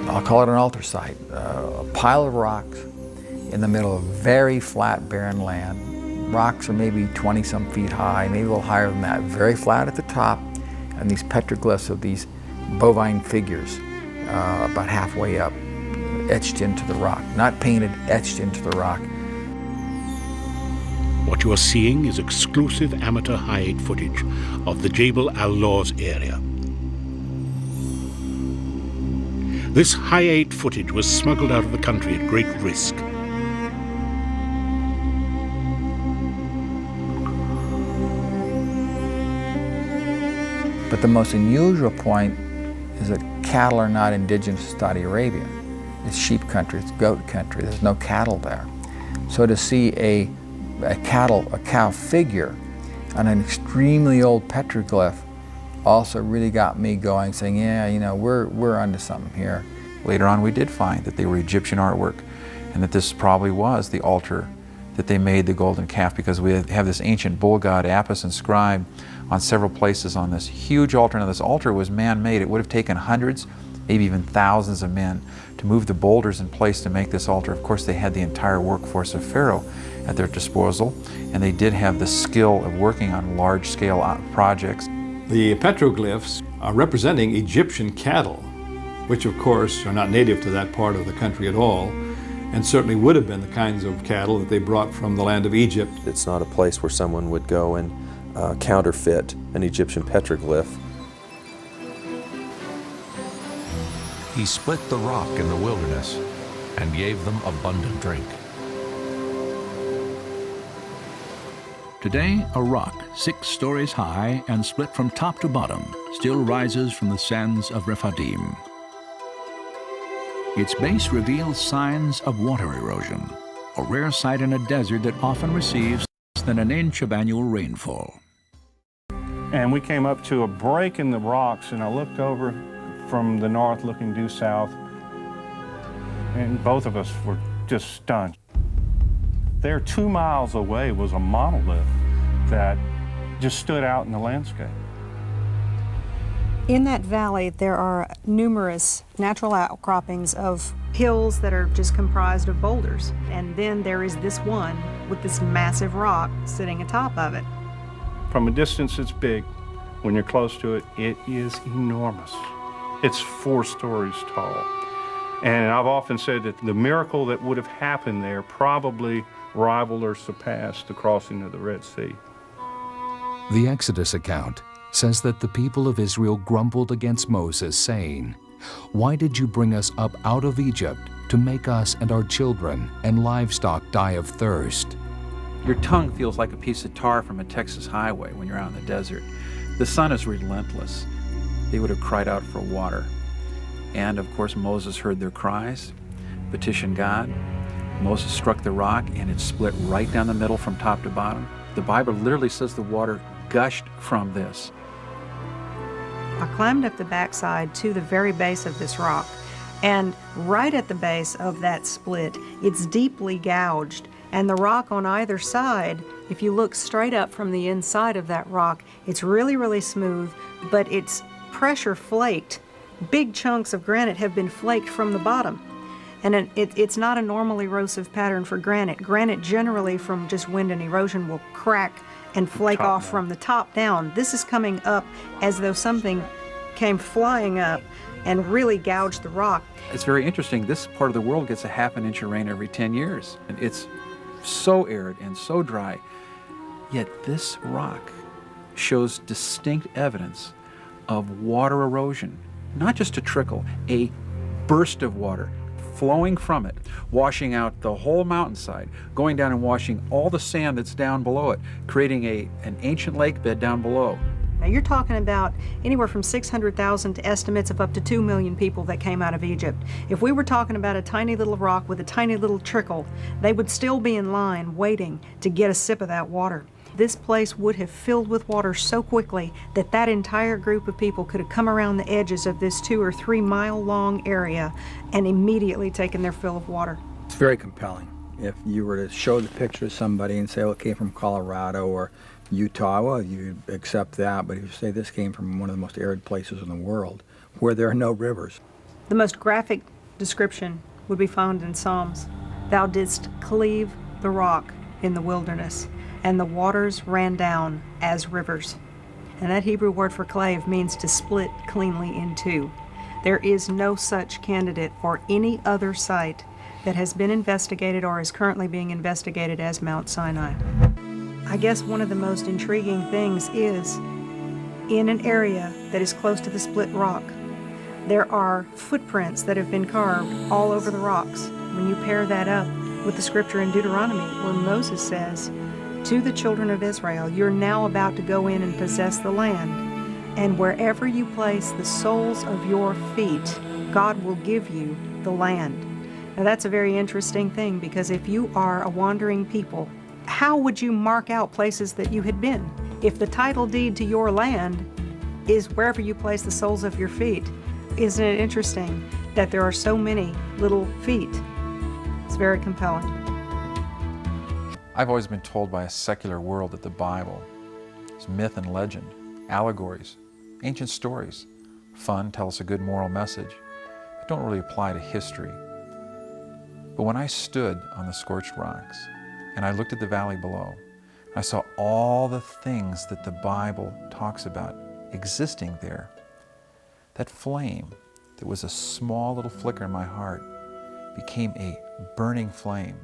I'll call it an altar site, a pile of rocks in the middle of very flat, barren land. Rocks are maybe 20-some feet high, maybe a little higher than that, very flat at the top, and these petroglyphs of these bovine figures about halfway up, etched into the rock. Not painted, etched into the rock. What you are seeing is exclusive amateur high-8 footage of the Jebel al-Lawz area. This high-8 footage was smuggled out of the country at great risk. But the most unusual point is that cattle are not indigenous to Saudi Arabia. It's sheep country, it's goat country, there's no cattle there. So to see a cow figure on an extremely old petroglyph also really got me going, saying, yeah, you know, we're onto something here. Later on we did find that they were Egyptian artwork and that this probably was the altar that they made the golden calf, because we have this ancient bull god Apis inscribed on several places on this huge altar. Now this altar was man-made. It would have taken hundreds, maybe even thousands of men to move the boulders in place to make this altar. Of course, they had the entire workforce of Pharaoh at their disposal, and they did have the skill of working on large-scale projects. The petroglyphs are representing Egyptian cattle, which of course are not native to that part of the country at all, and certainly would have been the kinds of cattle that they brought from the land of Egypt. It's not a place where someone would go and counterfeit an Egyptian petroglyph. He split the rock in the wilderness and gave them abundant drink. Today, a rock 6 stories high and split from top to bottom still rises from the sands of Rephidim. Its base reveals signs of water erosion, a rare sight in a desert that often receives less than an inch of annual rainfall. And we came up to a break in the rocks, and I looked over from the north looking due south, and both of us were just stunned. There 2 miles away was a monolith that just stood out in the landscape. In that valley, there are numerous natural outcroppings of hills that are just comprised of boulders. And then there is this one with this massive rock sitting atop of it. From a distance, it's big. When you're close to it, it is enormous. It's 4 stories tall. And I've often said that the miracle that would have happened there probably rivaled or surpassed the crossing of the Red Sea. The Exodus account says that the people of Israel grumbled against Moses, saying, "Why did you bring us up out of Egypt to make us and our children and livestock die of thirst?" Your tongue feels like a piece of tar from a Texas highway when you're out in the desert. The sun is relentless. They would have cried out for water. And of course, Moses heard their cries, petitioned God. Moses struck the rock and it split right down the middle from top to bottom. The Bible literally says the water gushed from this. I climbed up the backside to the very base of this rock, and right at the base of that split, it's deeply gouged, and the rock on either side, if you look straight up from the inside of that rock, it's really, really smooth, but it's pressure flaked. Big chunks of granite have been flaked from the bottom. And it's not a normal erosive pattern for granite. Granite generally from just wind and erosion will crack and flake off from the top down. This is coming up as though something came flying up and really gouged the rock. It's very interesting. This part of the world gets a ½ inch of rain every 10 years. And it's so arid and so dry. Yet this rock shows distinct evidence of water erosion. Not just a trickle, a burst of water flowing from it, washing out the whole mountainside, going down and washing all the sand that's down below it, creating an ancient lake bed down below. Now you're talking about anywhere from 600,000 to estimates of up to 2 million people that came out of Egypt. If we were talking about a tiny little rock with a tiny little trickle, they would still be in line waiting to get a sip of that water. This place would have filled with water so quickly that that entire group of people could have come around the edges of this 2 or 3 mile long area and immediately taken their fill of water. It's very compelling. If you were to show the picture to somebody and say, well, it came from Colorado or Utah, well, you accept that, but if you say this came from one of the most arid places in the world where there are no rivers. The most graphic description would be found in Psalms. Thou didst cleave the rock in the wilderness, and the waters ran down as rivers. And that Hebrew word for clave means to split cleanly in two. There is no such candidate for any other site that has been investigated or is currently being investigated as Mount Sinai. I guess one of the most intriguing things is, in an area that is close to the split rock, there are footprints that have been carved all over the rocks. When you pair that up with the scripture in Deuteronomy where Moses says, to the children of Israel, you're now about to go in and possess the land, and wherever you place the soles of your feet, God will give you the land. Now that's a very interesting thing, because if you are a wandering people, how would you mark out places that you had been? If the title deed to your land is wherever you place the soles of your feet, isn't it interesting that there are so many little feet? It's very compelling. I've always been told by a secular world that the Bible is myth and legend, allegories, ancient stories, fun, tell us a good moral message, but don't really apply to history. But when I stood on the scorched rocks and I looked at the valley below, I saw all the things that the Bible talks about existing there. That flame that was a small little flicker in my heart became a burning flame.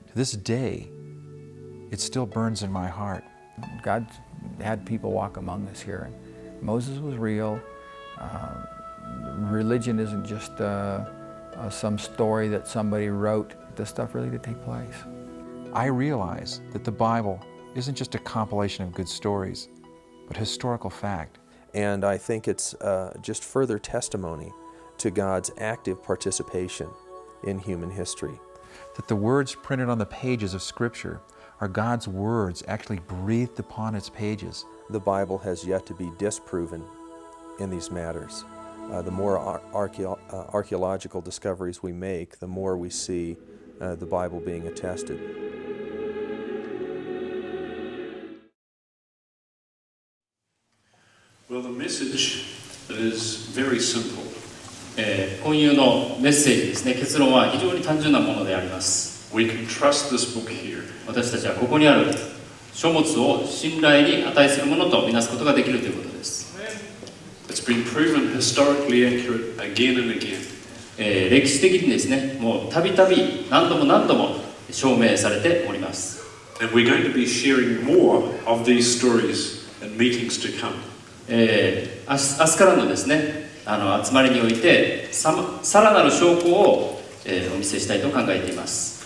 To this day, it still burns in my heart. God had people walk among us here. Moses was real. Religion isn't just some story that somebody wrote. This stuff really did take place. I realize that the Bible isn't just a compilation of good stories, but historical fact. And I think it's just further testimony to God's active participation in human history. That the words printed on the pages of Scripture are God's words actually breathed upon its pages. The Bible has yet to be disproven in these matters. The more archaeological discoveries we make, the more we see the Bible being attested. Well, the message is very simple. 今夕のメッセージですね、結論は非常に単純なものであります。We can trust this book here. 私たちはここにある書物を信頼に値するものとみなすことができるということです。It's been proven historically accurate again and again. 歴史的にですね、もうたびたび何度も何度も証明されております。And we're going to be sharing more of these stories in meetings to come. 明日からのですね、集まりにおいてさらなる証拠を、お見せしたいと考えています。